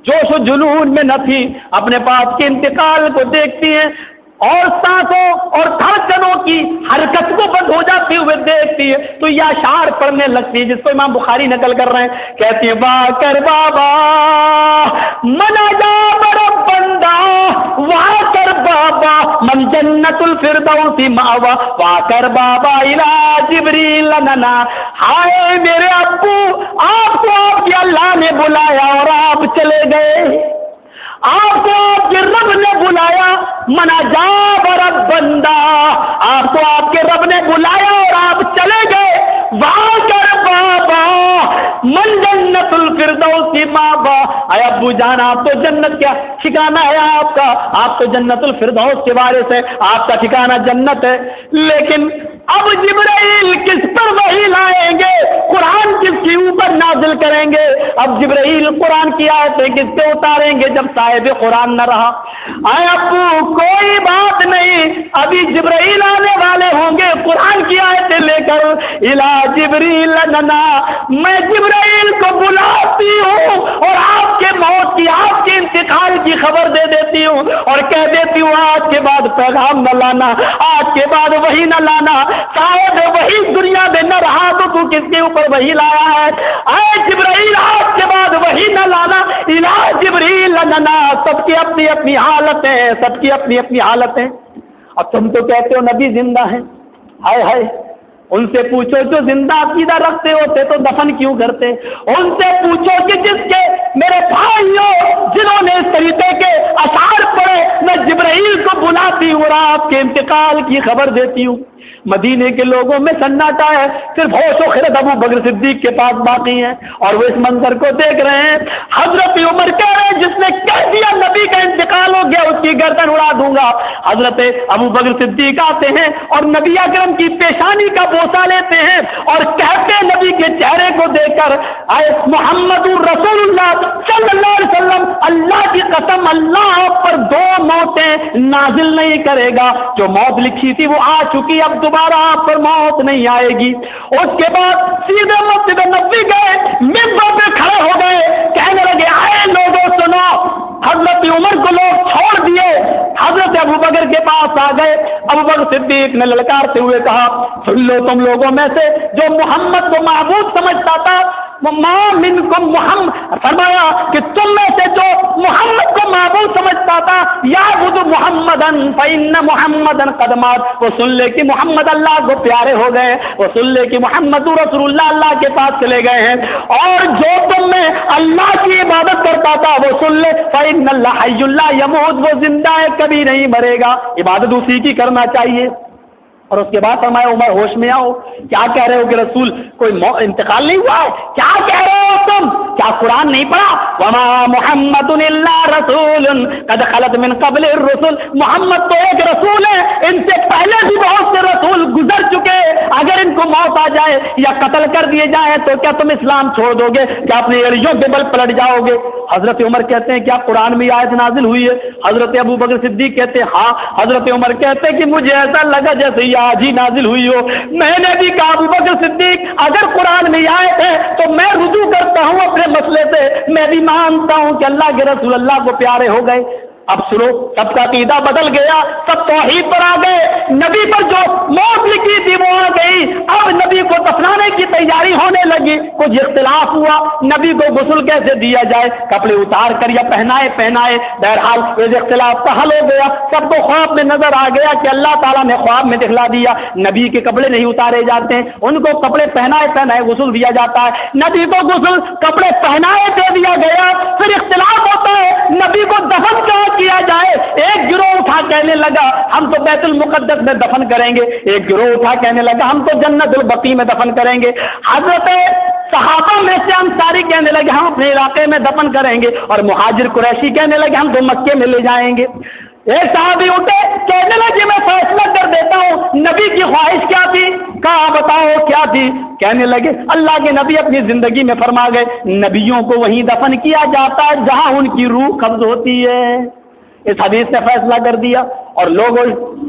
جوش و جنون میں نہ تھی، اپنے باپ کے انتقال کو دیکھتی ہیں اور سانسوں اور دھڑکنوں کی حرکت کو بند ہو جاتے ہوئے دیکھتی ہے تو یہ اشعار پڑھنے لگتی ہے جس کو امام بخاری نقل کر رہے ہیں، کہتی ہے وا کر بابا منا جا بڑا بندہ، وا کر بابا من جنت الفردوس ماوا، وا کر بابا الی جبریل لنا، ہائے میرے ابو آپ کو آپ کے اللہ نے بلایا اور آپ چلے گئے، آپ کو آپ کے رب نے بلایا، منا جا رب بندہ، آپ کو آپ کے رب نے بلایا اور آپ چلے گئے، وہاں کر بابا من جنت الفردوس ماوا، اے ابو جان آپ تو جنت کیا ٹھکانہ ہے آپ کا، آپ تو جنت الفردوس کے وارث ہے، آپ کا ٹھکانہ جنت ہے، لیکن اب جبرائیل کس پر وحی لائیں گے، قرآن کس کے اوپر نازل کریں گے، اب جبرائیل قرآن کی آیتیں کس پہ اتاریں گے جب صاحب قرآن نہ رہا؟ اے ابو کوئی بات نہیں، ابھی جبرائیل آنے والے ہوں گے قرآن کی آیتیں لے کر، الا جبریل لنا، میں جبرائیل کو بلاتی ہوں اور آپ کے موت کی آپ کے انتقال کی خبر دے دیتی ہوں اور کہہ دیتی ہوں آج کے بعد پیغام نہ لانا، آج کے بعد وہی نہ لانا، شاید وہی دنیا میں نہ رہا تو کس کے اوپر وہی لایا ہے، اے جبرائیل آج کے بعد وہی نہ لانا، الا جبریل لنا، سب کی اپنی اپنی حالتیں، سب کی اپنی اپنی حالتیں۔ اب تم تو کہتے ہو نبی زندہ ہیں، ہائے ہائے، ان سے پوچھو جو زندہ عقیدہ رکھتے ہوتے تو دفن کیوں کرتے؟ ان سے پوچھو کہ جس کے میرے بھائیوں جنہوں نے اس طریقے کے اشعار پڑھے، میں جبرائیل کو بلاتی ہوں اور آپ کے انتقال کی خبر دیتی ہوں۔ مدینے کے لوگوں میں سناٹا ہے، صرف ہوش و خرد ابو بکر صدیق کے پاس باقی ہیں اور وہ اس منظر کو دیکھ رہے ہیں۔ حضرت عمر کہہ رہے ہیں جس نے کہہ دیا نبی کا انتقال ہو گیا اس کی گردن اڑا دوں گا۔ حضرت ابو بکر صدیق آتے ہیں اور نبی اکرم کی پیشانی کا بوسہ لیتے ہیں اور کہتے ہیں نبی کے چہرے کو دیکھ کر، اے محمد رسول اللہ صلی اللہ علیہ وسلم، اللہ کی قسم اللہ آپ پر 2 موتیں نازل نہیں کرے گا، جو موت لکھی تھی وہ آ چکی، اب دوبارہ آپ پر موت نہیں آئے گی۔ اس کے بعد سیدھے مسجد نبوی گئے، منبر پہ کھڑے ہو گئے، کہنے لگے اے لوگوں سنو، حضرت عمر کو لوگ چھوڑ دیے، حضرت ابو بکر کے پاس آ گئے، ابو بکر صدیق نے للکارتے ہوئے کہا سن لو تم لوگوں میں سے جو محمد کو معبود سمجھتا تھا، ماں منکم محمد، فرمایا کہ تم میں سے جو محمد کو معبود سمجھتا تھا، یعبد محمدن فإن محمدن قد مات، وہ سن لے کہ محمد اللہ کو پیارے ہو گئے، وہ سن لے کہ محمد رسول اللہ کے پاس چلے گئے ہیں، اور جو تم میں اللہ کی عبادت کرتا تھا وہ سن لے فإن اللہ حی لا یموت، وہ زندہ ہے کبھی نہیں مرے گا، عبادت اسی کی کرنا چاہیے۔ اور اس کے بعد فرمایا عمر ہوش میں آؤ، کیا کہہ رہے ہو کہ رسول کوئی انتقال نہیں ہوا ہے؟ کیا کہہ رہے ہو تم؟ کیا قرآن نہیں پڑھا؟ وما محمد الا رسول قد خلت من قبل الرسل، محمد تو ایک رسول ہے، ان سے پہلے بھی بہت سے رسول گزر چکے، اگر ان کو موت آ جائے یا قتل کر دیے جائیں تو کیا تم اسلام چھوڑ دو گے؟ کیا اپنے ایڑیوں کے بل پلٹ جاؤ گے؟ حضرت عمر کہتے ہیں کیا قرآن میں آیت نازل ہوئی ہے؟ حضرت ابو بکر صدیق کہتے ہیں ہاں۔ حضرت عمر کہتے ہیں کہ مجھے ایسا لگا جیسے یہ آج ہی نازل ہوئی ہو۔ میں نے بھی کہا ابو بکر صدیق اگر قرآن میں آیت ہے تو میں رجوع کرتا ہوں اپنے مسئلے سے، میں بھی مانتا ہوں کہ اللہ کے رسول اللہ کو پیارے ہو گئے۔ اب سنو، سب کا عقیدہ بدل گیا، سب توحید پر آ گئے، نبی پر جو موت لکھی تھی وہ آ گئی۔ اب نبی کو دفنانے کی تیاری ہونے لگی، کچھ اختلاف ہوا نبی کو غسل کیسے دیا جائے، کپڑے اتار کر یا پہنائے۔ بہرحال اس اختلاف کا حل ہو گیا، سب کو خواب میں نظر آ گیا کہ اللہ تعالیٰ نے خواب میں دکھلا دیا نبی کے کپڑے نہیں اتارے جاتے ہیں، ان کو کپڑے پہنائے غسل دیا جاتا ہے۔ نبی کو غسل کپڑے پہنائے دے دیا گیا، پھر اختلاف ہوتا ہے نبی کو دفن کیا جائے۔ ایک گروہ اٹھا کہنے لگا ہم تو بیت المقدس میں دفن کریں گے، ایک گروہ اٹھا کہنے لگا ہم تو جنت البقیع میں دفن کریں گے۔ حضرت صحابہ میں سے انصاری کہنے لگے ہم اپنے علاقے میں دفن کریں گے، اور مہاجر قریشی کہنے لگے ہم تو مکے میں لے جائیں گے۔ ایک صحابی اٹھے کہنے لگے میں فیصلہ کر دیتا ہوں، نبی کی خواہش کیا تھی؟ کہا بتاؤ کیا تھی؟ کہنے لگے اللہ کے نبی اپنی زندگی میں فرما گئے نبیوں کو وہیں دفن کیا جاتا ہے جہاں ان کی روح قبض ہوتی ہے۔ اس حدیث نے فیصلہ کر دیا، اور لوگ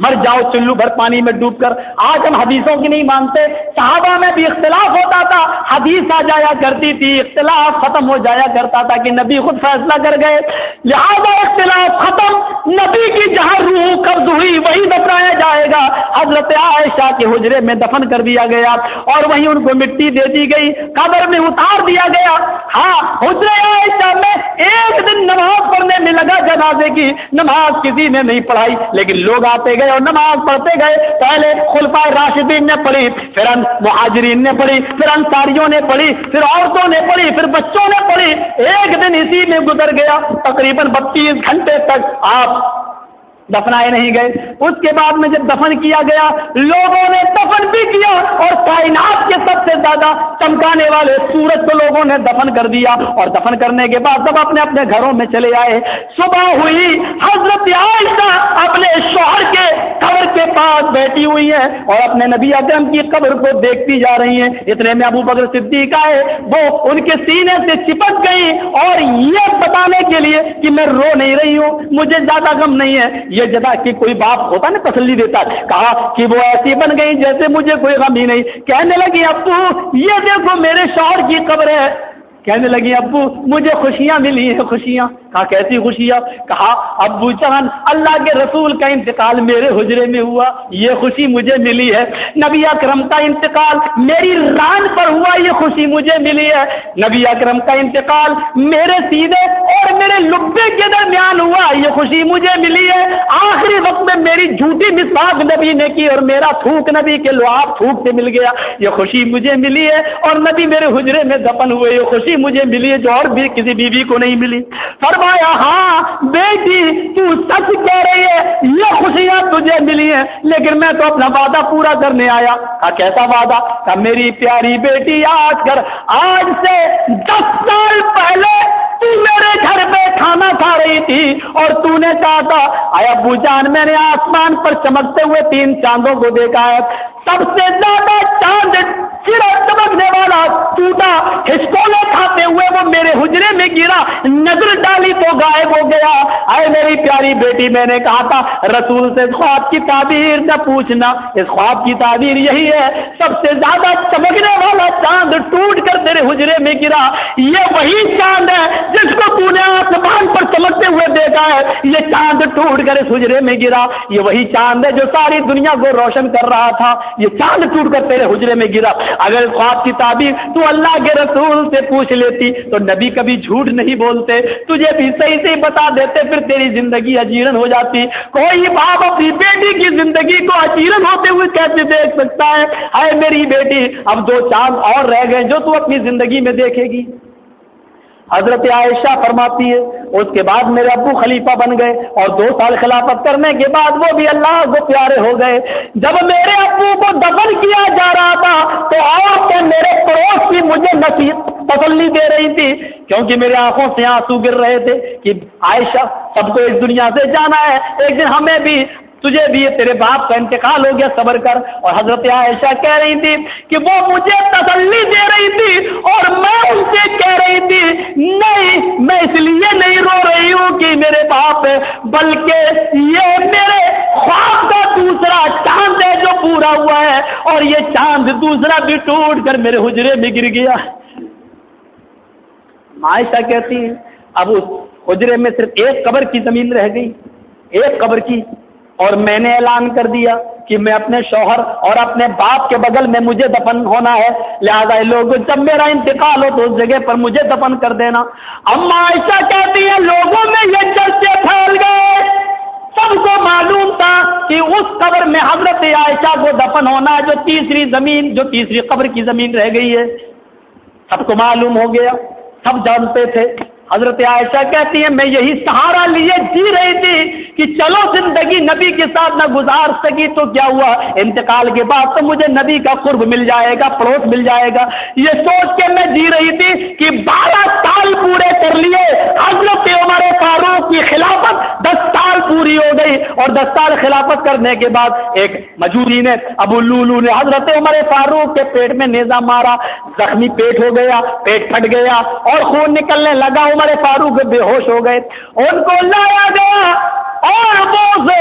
مر جاؤ چلو بھر پانی میں ڈوب کر۔ آج ہم حدیثوں کی نہیں مانتے، صحابہ میں بھی اختلاف ہوتا تھا، حدیث آ جایا کرتی تھی، اختلاف ختم ہو جایا کرتا تھا کہ نبی خود فیصلہ کر گئے، لہذا اختلاف ختم، نبی کی جہاں روح قبض ہوئی وہی دفنایا جائے گا۔ حضرت عائشہ کے حجرے میں دفن کر دیا گیا، اور وہیں ان کو مٹی دے دی گئی، قبر میں اتار دیا گیا۔ ہاں، حجرے عائشہ میں ایک دن نماز پڑھنے میں لگا جنازے کی، نماز کسی نے نہیں پڑھائی، لیکن لوگ آتے گئے اور نماز پڑھتے گئے۔ پہلے خلفائے راشدین نے پڑھی، پھر مہاجرین نے پڑھی، پھر انصاریوں نے پڑھی، پھر عورتوں نے پڑھی، پھر بچوں نے پڑھی۔ ایک دن اسی میں گزر گیا، تقریباً 32 گھنٹے تک آپ دفنائے نہیں گئے۔ اس کے بعد میں جب دفن کیا گیا، لوگوں نے دفن بھی کیا، اور کائنات کے سب سے زیادہ چمکانے والے سورج کو لوگوں نے دفن کر دیا، اور دفن کرنے کے بعد سب اپنے اپنے گھروں میں چلے آئے۔ صبح ہوئی، حضرت عائشہ اپنے شوہر کے قبر کے پاس بیٹھی ہوئی ہے اور اپنے نبی اکرم کی قبر کو دیکھتی جا رہی ہیں۔ اتنے میں ابو بکر صدیق آئے، وہ ان کے سینے سے چپک گئی، اور یہ بتانے کے لیے کہ میں رو نہیں رہی ہوں، مجھے زیادہ غم نہیں ہے، یہ جگہ کہ کوئی باپ ہوتا نا تسلی دیتا، کہا کہ وہ ایسی بن گئی جیسے مجھے کوئی غم ہی نہیں۔ کہنے لگی ابو یہ دیکھو میرے شوہر کی قبر ہے۔ کہنے لگی ابو مجھے خوشیاں ملی ہیں۔ خوشیاں؟ کہا کیسی خوشیاں؟ کہا ابو جان اللہ کے رسول کا انتقال میرے حجرے میں ہوا، یہ خوشی مجھے ملی ہے۔ نبی اکرم کا انتقال میری ران پر ہوا، یہ خوشی مجھے ملی ہے۔ نبی اکرم کا انتقال میرے سینے اور میرے لبے کے درمیان ہوا، یہ خوشی مجھے ملی ہے۔ آخری وقت میں میری جھوٹی مسواک نبی نے کی اور میرا تھوک نبی کے لعاب تھوک سے مل گیا، یہ خوشی مجھے ملی ہے۔ اور نبی میرے حجرے میں دفن ہوئے، یہ خوشی مجھے ملی ہے جو اور بھی کسی بیوی کو نہیں ملی۔ فرمایا ہاں بیٹی تو سچ کہہ رہی ہے، یہ خوشیاں تجھے ملی ہیں، لیکن میں تو اپنا وعدہ پورا کرنے آیا۔ کہا کیسا وعدہ؟ کہا میری پیاری بیٹی یاد کر، آج سے 10 سال پہلے تو میرے گھر پہ کھانا کھا رہی تھی اور تو نے کہا تھا اے ابو جان میں نے آسمان پر چمکتے ہوئے 3 چاندوں کو دیکھا ہے، سب سے زیادہ چاند چمکنے والا ٹوٹا ہچکولے کھاتے ہوئے وہ میرے حجرے میں گرا، نظر ڈالی تو غائب ہو گیا۔ اے میری پیاری بیٹی میں نے کہا تھا رسول سے خواب کی تعبیر نہ پوچھنا، اس خواب کی تعبیر یہی ہے، سب سے زیادہ چمکنے والا چاند ٹوٹ کر تیرے حجرے میں گرا، یہ وہی چاند ہے جس کو تو نے آسمان پر چمکتے ہوئے دیکھا ہے، یہ چاند ٹوٹ کر اس حجرے میں گرا، یہ وہی چاند ہے جو ساری دنیا کو روشن کر رہا تھا، یہ چاند ٹوٹ کر تیرے حجرے میں گرا۔ اگر خواب کی تعبیر تو اللہ کے رسول سے پوچھ لیتی تو نبی کبھی جھوٹ نہیں بولتے، تجھے بھی صحیح سے بتا دیتے، پھر تیری زندگی اجیرن ہو جاتی۔ کوئی باپ اپنی بیٹی کی زندگی کو اجیرن ہوتے ہوئے کیسے دیکھ سکتا ہے؟ اے میری بیٹی اب 2 چاند اور رہ گئے جو تو اپنی زندگی میں دیکھے گی۔ حضرت عائشہ فرماتی ہے اس کے بعد میرے ابو خلیفہ بن گئے اور 2 سال خلافت کرنے کے بعد وہ بھی اللہ کو پیارے ہو گئے۔ جب میرے ابو کو دفن کیا جا رہا تھا تو عورتیں میرے پڑوس کی مجھے نصیحت تسلی دے رہی تھی، کیونکہ میرے آنکھوں سے آنسو گر رہے تھے کہ عائشہ سب کو اس دنیا سے جانا ہے، ایک دن ہمیں بھی تجھے بھی تیرے باپ کا انتقال ہو گیا، صبر کر۔ اور حضرت عائشہ کہہ رہی تھی کہ وہ مجھے تسلی دے رہی تھی اور میں ان سے کہہ رہی تھی نہیں، میں اس لیے نہیں رو رہی ہوں کہ میرے باپ ہے، بلکہ یہ میرے خواب کا دوسرا چاند ہے جو پورا ہوا ہے، اور یہ چاند دوسرا بھی ٹوٹ کر میرے حجرے میں گر گیا۔ عائشہ کہتی ہیں اب اس حجرے میں صرف ایک قبر کی زمین رہ گئی، ایک قبر کی، اور میں نے اعلان کر دیا کہ میں اپنے شوہر اور اپنے باپ کے بغل میں مجھے دفن ہونا ہے، لہذا لوگ جب میرا انتقال ہو تو اس جگہ پر مجھے دفن کر دینا۔ اما عائشہ کہتی ہے لوگوں میں یہ چرچے پھیل گئے، سب کو معلوم تھا کہ اس قبر میں حضرت عائشہ کو دفن ہونا ہے، جو تیسری قبر کی زمین رہ گئی ہے، سب کو معلوم ہو گیا، سب جانتے تھے۔ حضرت عائشہ کہتی ہیں میں یہی سہارا لیے جی رہی تھی کہ چلو زندگی نبی کے ساتھ نہ گزار سکی تو کیا ہوا، انتقال کے بعد تو مجھے نبی کا قرب مل جائے گا، پڑوس مل جائے گا، یہ سوچ کے میں جی رہی تھی کہ 12 سال پورے کر لیے، حضرت عمر فاروق کی خلافت 10 سال پوری ہو گئی، اور 10 سال خلافت کرنے کے بعد ایک مجوری نے، ابو لولو نے حضرت عمر فاروق کے پیٹ میں نیزہ مارا، زخمی پیٹ ہو گیا، پیٹ پھٹ گیا اور خون نکلنے لگا، عمر فاروق بے ہوش ہو گئے، ان کو لایا گیا، اور وہ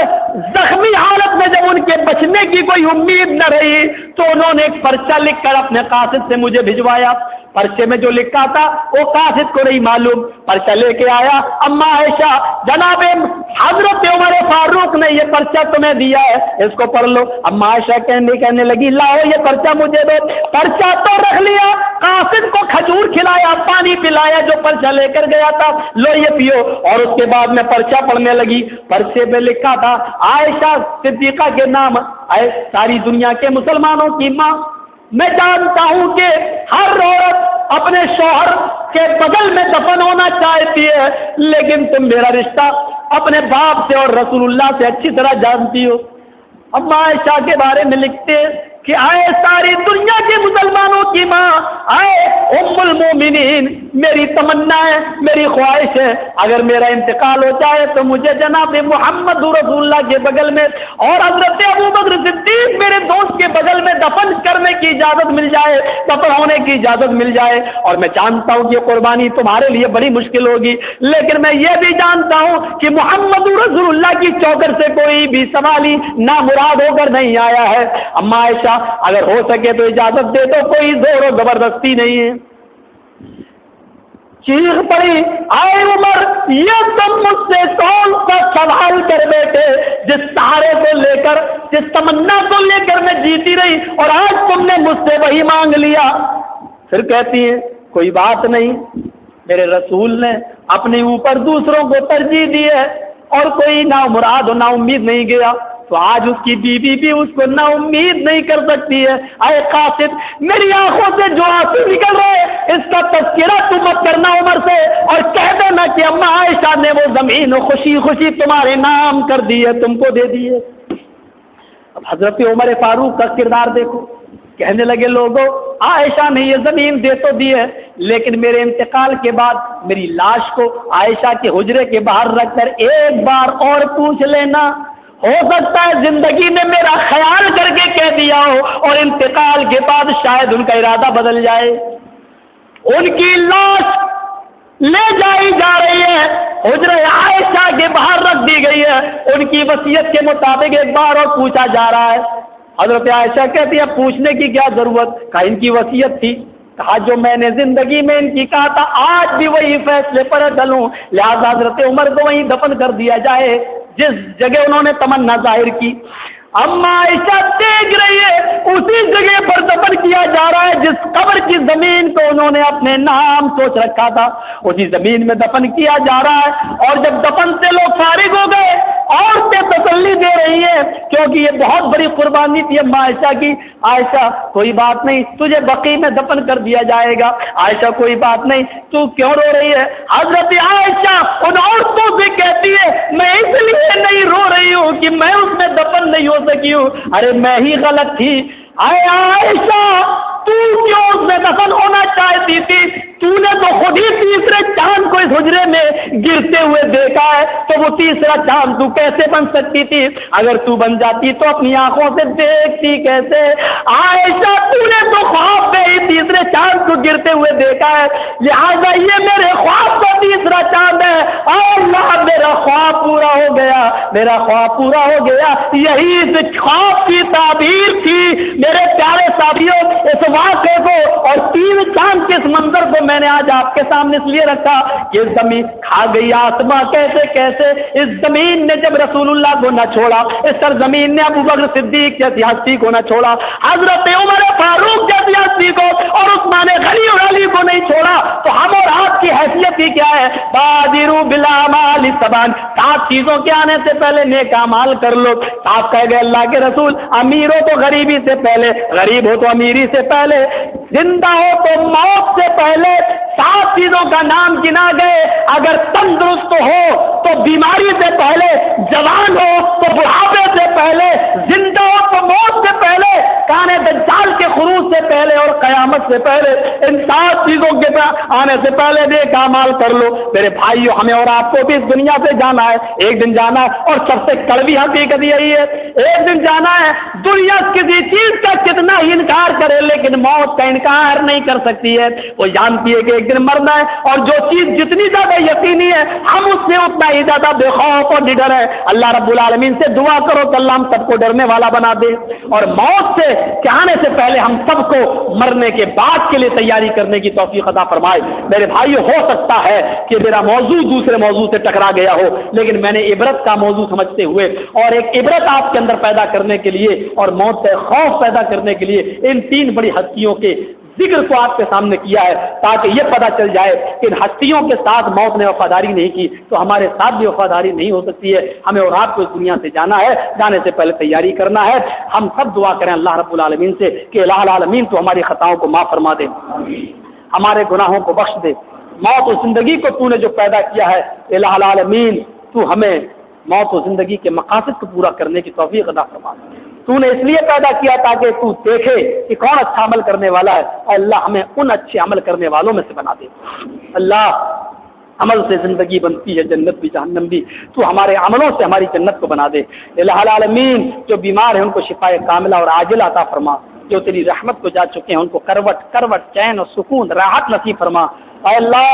زخمی حالت میں جب ان کے بچنے کی کوئی امید نہ رہی تو انہوں نے ایک پرچہ لکھ کر اپنے قاصد سے مجھے بھجوایا۔ پرچے میں جو لکھا تھا وہ قاصد کو نہیں معلوم، پرچہ لے کے آیا، اما عائشہ جناب حضرت عمر فاروق نے یہ پرچہ تمہیں دیا ہے، اس کو پڑھ لو۔ اما عائشہ کہنے لگی لاؤ یہ پرچہ مجھے دو۔ پرچہ تو رکھ لیا، قاصد کو کھجور کھلایا، پانی پلایا جو پرچہ لے کر گیا تھا، لو یہ پیو، اور اس کے بعد میں پرچہ پڑھنے لگی۔ پرچے میں لکھا تھا عائشہ صدیقہ کے نام، اے ساری دنیا کے مسلمانوں کی ماں، میں جانتا ہوں کہ ہر عورت اپنے شوہر کے بغل میں دفن ہونا چاہتی ہے، لیکن تم میرا رشتہ اپنے باپ سے اور رسول اللہ سے اچھی طرح جانتی ہو۔ اب عائشہ کے بارے میں لکھتے کہ آئے ساری دنیا کے مسلمانوں کی ماں، آئے ام المومنین، میری تمنا ہے، میری خواہش ہے اگر میرا انتقال ہو جائے تو مجھے جناب محمد رسول اللہ کے بغل میں اور حضرت ابوبکر صدیق میرے دوست کے بغل میں دفن کرنے کی اجازت مل جائے، دفن ہونے کی اجازت مل جائے۔ اور میں جانتا ہوں کہ قربانی تمہارے لیے بڑی مشکل ہوگی، لیکن میں یہ بھی جانتا ہوں کہ محمد رسول اللہ کی چوکر سے کوئی بھی سوالی نامراد ہو کر نہیں آیا ہے۔ اما عائشہ اگر ہو سکے تو اجازت دے دو، کوئی زور و زبردستی نہیں ہے۔ چیخ پڑی، آئے عمر یہ تم مجھ سے کون سا سوال کر بیٹھے، جس سہارے کو لے کر، جس تمنا کو لے کر میں جیتی رہی اور آج تم نے مجھ سے وہی مانگ لیا۔ پھر کہتی ہے کوئی بات نہیں، میرے رسول نے اپنے اوپر دوسروں کو ترجیح دی ہے اور کوئی نا مراد و نا امید نہیں گیا، تو آج اس کی بیوی بھی اس کو نا امید نہیں کر سکتی ہے۔ اے قاصد میری آنکھوں سے جو آنسو نکل رہے اس کا تذکرہ تم مت کرنا عمر سے، اور کہہ دینا کہ اما عائشہ نے وہ زمین خوشی خوشی تمہارے نام کر دی ہے، تم کو دے دی ہے۔ اب حضرت عمر فاروق کا کردار دیکھو، کہنے لگے لوگوں عائشہ نے یہ زمین دے تو دی ہے، لیکن میرے انتقال کے بعد میری لاش کو عائشہ کے حجرے کے باہر رکھ کر ایک بار اور پوچھ لینا، ہو سکتا ہے زندگی میں میرا خیال کر کے کہہ دیا ہو اور انتقال کے بعد شاید ان کا ارادہ بدل جائے۔ ان کی لاش لے جائی جا رہی ہے، حجرہ عائشہ کے باہر رکھ دی گئی ہے، ان کی وصیت کے مطابق ایک بار اور پوچھا جا رہا ہے۔ حضرت عائشہ کہتی ہے پوچھنے کی کیا ضرورت، کہا ان کی وصیت تھی، کہا جو میں نے زندگی میں ان کی کہا تھا آج بھی وہی فیصلے پر چلوں، لہذا حضرت عمر کو وہیں دفن کر دیا جائے جس جگہ انہوں نے تمنا ظاہر کی۔ اما عائشہ دیکھ رہی ہے اسی جگہ پر دفن کیا جا رہا ہے جس قبر کی زمین کو انہوں نے اپنے نام سوچ رکھا تھا، اسی زمین میں دفن کیا جا رہا ہے۔ اور جب دفن سے لوگ فارغ ہو گئے، عورتیں تسلی دے رہی ہیں کیونکہ یہ بہت بڑی قربانی تھی اما عائشہ کی۔ عائشہ کوئی بات نہیں، تجھے بقیع میں دفن کر دیا جائے گا۔ عائشہ کوئی بات نہیں، تو کیوں رو رہی ہے؟ حضرت عائشہ ان عورتوں سے کہتی ہے میں اس لیے نہیں رو رہی ہوں کہ میں اس میں دفن نہیں ہو سکی ہوں، ارے میں ہی غلط تھی۔ اے عائشہ تو کیوں اس میں دفن ہونا چاہتی تھی؟ تو نے تو خود ہی تیسرے چاند کو اس حجرے میں گرتے ہوئے دیکھا ہے، تو وہ تیسرا چاند تو کیسے بن سکتی تھی؟ اگر تو بن جاتی تو اپنی آنکھوں سے دیکھتی کیسے؟ عائشہ تو نے تو خواب میں ہی تیسرے چاند کو گرتے ہوئے دیکھا ہے، لہٰذا یہ میرے خواب کا تیسرا چاند ہے۔ اے اللہ میرا خواب پورا ہو گیا، میرا خواب پورا ہو گیا۔ یہی اس خواب کی تعبیر تھی میرے پیارے ساتھیوں۔ اس واقعے کو اور تین چاند کے اس منظر کو میں نے آج آپ کے سامنے اس لیے رکھا کہ زمین کھا گئی آسماں کیسے کیسے۔ اس زمین نے جب رسول اللہ کو نہ چھوڑا، اس سرزمین نے ابو بکر صدیق جیسی ہستی کو نہ چھوڑا، حضرت عمر فاروق جیسی ہستی کو اور عثمان غنی اور علی کو نہیں چھوڑا، تو ہم اور آپ کی حیثیت ہی کیا ہے؟ بادروا بالاعمال السبع، 7 چیزوں کے آنے سے پہلے نیک اعمال کر لو۔ آپ کہہ گئے اللہ کے رسول، امیر ہو تو غریبی سے پہلے، غریب ہو تو امیری سے پہلے، زندہ ہو تو موت سے پہلے۔ 7 چیزوں کا نام گنا گئے۔ اگر تندرست ہو تو بیماری سے پہلے، جوان ہو تو بڑھاپے سے پہلے، زندہ ہو تو موت سے پہلے، کانے دجال کے خروج سے پہلے اور قیامت سے پہلے۔ ان 7 چیزوں کے آنے سے پہلے نیک اعمال کر لو۔ میرے بھائیو، ہمیں اور آپ کو بھی اس دنیا سے جانا ہے، ایک دن جانا ہے، اور سب سے کڑوی حقیقت یہی ہے، ایک دن جانا ہے۔ دنیا کسی چیز کا کتنا ہی انکار کرے لیکن موت کا انکار نہیں کر سکتی ہے۔ وہ جانتی ہے کہ ایک دن مرنا ہے، اور جو چیز جتنی زیادہ یقینی ہے ہم اس سے اتنا ہی زیادہ بے خوف اور نڈر ہے۔ اللہ رب العالمین سے دعا کرو کہ اللہ ہم سب کو ڈرنے والا بنا دے، اور موت سے آنے سے پہلے ہم سب کو مرنے کے بعد کے لیے تیاری کرنے کی توفیق عطا فرمائے۔ میرے بھائیو، ہو سکتا ہے کہ میرا موضوع دوسرے موضوع سے ٹکرا گیا ہو، لیکن میں نے عبرت کا موضوع سمجھتے ہوئے اور ایک عبرت آپ کے اندر پیدا کرنے کے لیے اور موت سے خوف پیدا کرنے کے لیے ان 3 بڑی ہستیوں کے ذکر کو آپ کے سامنے کیا ہے، تاکہ یہ پتہ چل جائے کہ ان ہستیوں کے ساتھ موت نے وفاداری نہیں کی تو ہمارے ساتھ بھی وفاداری نہیں ہو سکتی ہے۔ ہمیں اور آپ کو اس دنیا سے جانا ہے، جانے سے پہلے تیاری کرنا ہے۔ ہم سب دعا کریں اللہ رب العالمین سے کہ الہ العالمین تو ہماری خطاؤں کو معاف فرما دے، ہمارے گناہوں کو بخش دے۔ موت و زندگی کو تو نے جو پیدا کیا ہے، الہ العالمین تو ہمیں موت و زندگی کے مقاصد کو پورا کرنے کی توفیق عطا فرما دے۔ تو نے اس لیے پیدا کیا تاکہ تو دیکھے کہ کون اچھا عمل کرنے والا ہے، اور اللہ ہمیں ان اچھے عمل کرنے والوں میں سے بنا دے۔ اللہ، عمل سے زندگی بنتی ہے، جنت بھی جہنم بھی، تو ہمارے عملوں سے ہماری جنت کو بنا دے۔ الہ العالمین، جو بیمار ہیں ان کو شفائے کاملہ اور عاجلہ عطا فرما، جو تیری رحمت کو جا چکے ہیں ان کو کروٹ چین اور سکون راحت نصیب فرما۔ اے اللہ،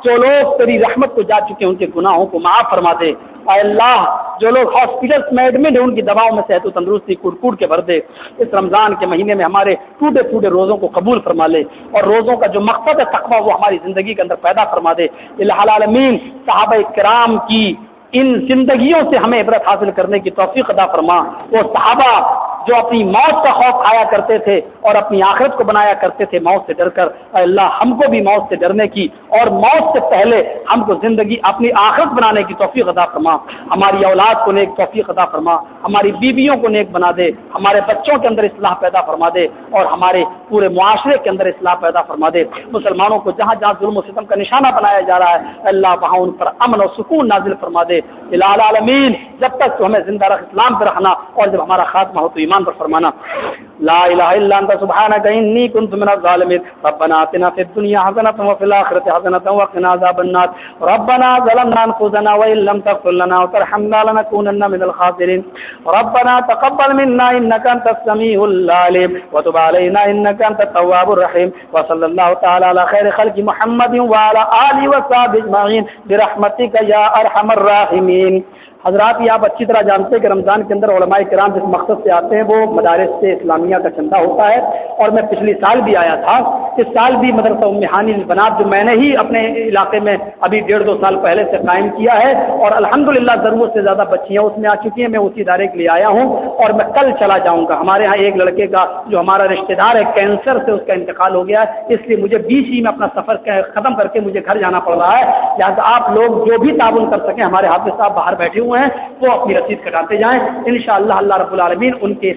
جو لوگ تیری رحمت کو جا چکے ہیں ان کے گناہوں کو معاف فرما دے۔ اے اللہ، جو لوگ ہاسپٹلس میں ایڈمٹ ہیں ان کی دواؤں میں صحت و تندرستی کوڑ کے بھر دے۔ اس رمضان کے مہینے میں ہمارے ٹوٹے روزوں کو قبول فرما لے، اور روزوں کا جو مقصد ہے تقویٰ وہ ہماری زندگی کے اندر پیدا فرما دے۔ الہ العالمین، صحابہ کرام کی ان زندگیوں سے ہمیں عبرت حاصل کرنے کی توفیق عطا فرما۔ وہ صحابہ جو اپنی موت کا خوف کھایا کرتے تھے اور اپنی آخرت کو بنایا کرتے تھے موت سے ڈر کر، اے اللہ ہم کو بھی موت سے ڈرنے کی اور موت سے پہلے ہم کو زندگی اپنی آخرت بنانے کی توفیق عطا فرما۔ ہماری اولاد کو نیک توفیق عطا فرما، ہماری بیویوں کو نیک بنا دے، ہمارے بچوں کے اندر اصلاح پیدا فرما دے، اور ہمارے پورے معاشرے کے اندر اصلاح پیدا فرما دے۔ مسلمانوں کو جہاں جہاں ظلم و ستم کا نشانہ بنایا جا رہا ہے، اللہ وہاں ان پر امن اور سکون نازل فرما دے۔ الہ العالمین، جب تک تو ہمیں زندہ رکھ اسلام پر رکھنا، اور جب ہمارا خاتمہ ہو تو ایمان پر فرمانا۔ لا الہ الا انت سبحانک انی کنت من الظالمین۔ ربنا آتنا فی الدنیا حسنۃ وفی الآخرۃ حسنۃ وقنا عذاب النار۔ ربنا ظلمنا انفسنا وان لم تغفر لنا وترحمنا لنكونن من الخاسرین۔ ربنا تقبل منا انک انت السمیع العلیم وتب علینا انک انت التواب الرحیم۔ وصلی اللہ تعالی علی خیر خلق محمد وعلی آلہ وصحبہ اجمعین برحمتک یا ارحم الراحمین۔ حضرات، یہ آپ اچھی طرح جانتے ہیں کہ رمضان کے اندر علماء کرام جس مقصد سے آتے ہیں وہ مدارس سے اسلامیہ کا چندہ ہوتا ہے، اور میں پچھلی سال بھی آیا تھا۔ اس سال بھی مدرسہ ام ہانی البنات جو میں نے ہی اپنے علاقے میں ابھی 1.5-2 سال پہلے سے قائم کیا ہے، اور الحمدللہ ضرورت سے زیادہ بچیاں اس میں آ چکی ہیں۔ میں اسی ادارے کے لیے آیا ہوں اور میں کل چلا جاؤں گا۔ ہمارے ہاں ایک لڑکے کا جو ہمارا رشتہ دار ہے کینسر سے اس کا انتقال ہو گیا ہے، اس لیے مجھے بیچ ہی میں اپنا سفر ختم کر کے مجھے گھر جانا پڑ رہا ہے۔ لہٰذا آپ لوگ جو بھی تعاون کر سکیں، ہمارے حافظ صاحب باہر بیٹھے ہوئے ہیں، وہ اپنی رسید کٹاتے جائیں۔ انشاءاللہ اللہ رب العالمین ان کے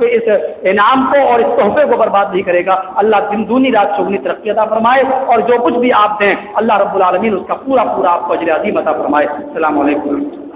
اس انعام کو اور اس تحفے کو برباد نہیں کرے گا۔ اللہ دن دونی رات چوگنی ترقی عطا فرمائے، اور جو کچھ بھی آپ دیں اللہ رب العالمین اس کا پورا آپ کو اجر عظیم عطا فرمائے۔ السلام علیکم۔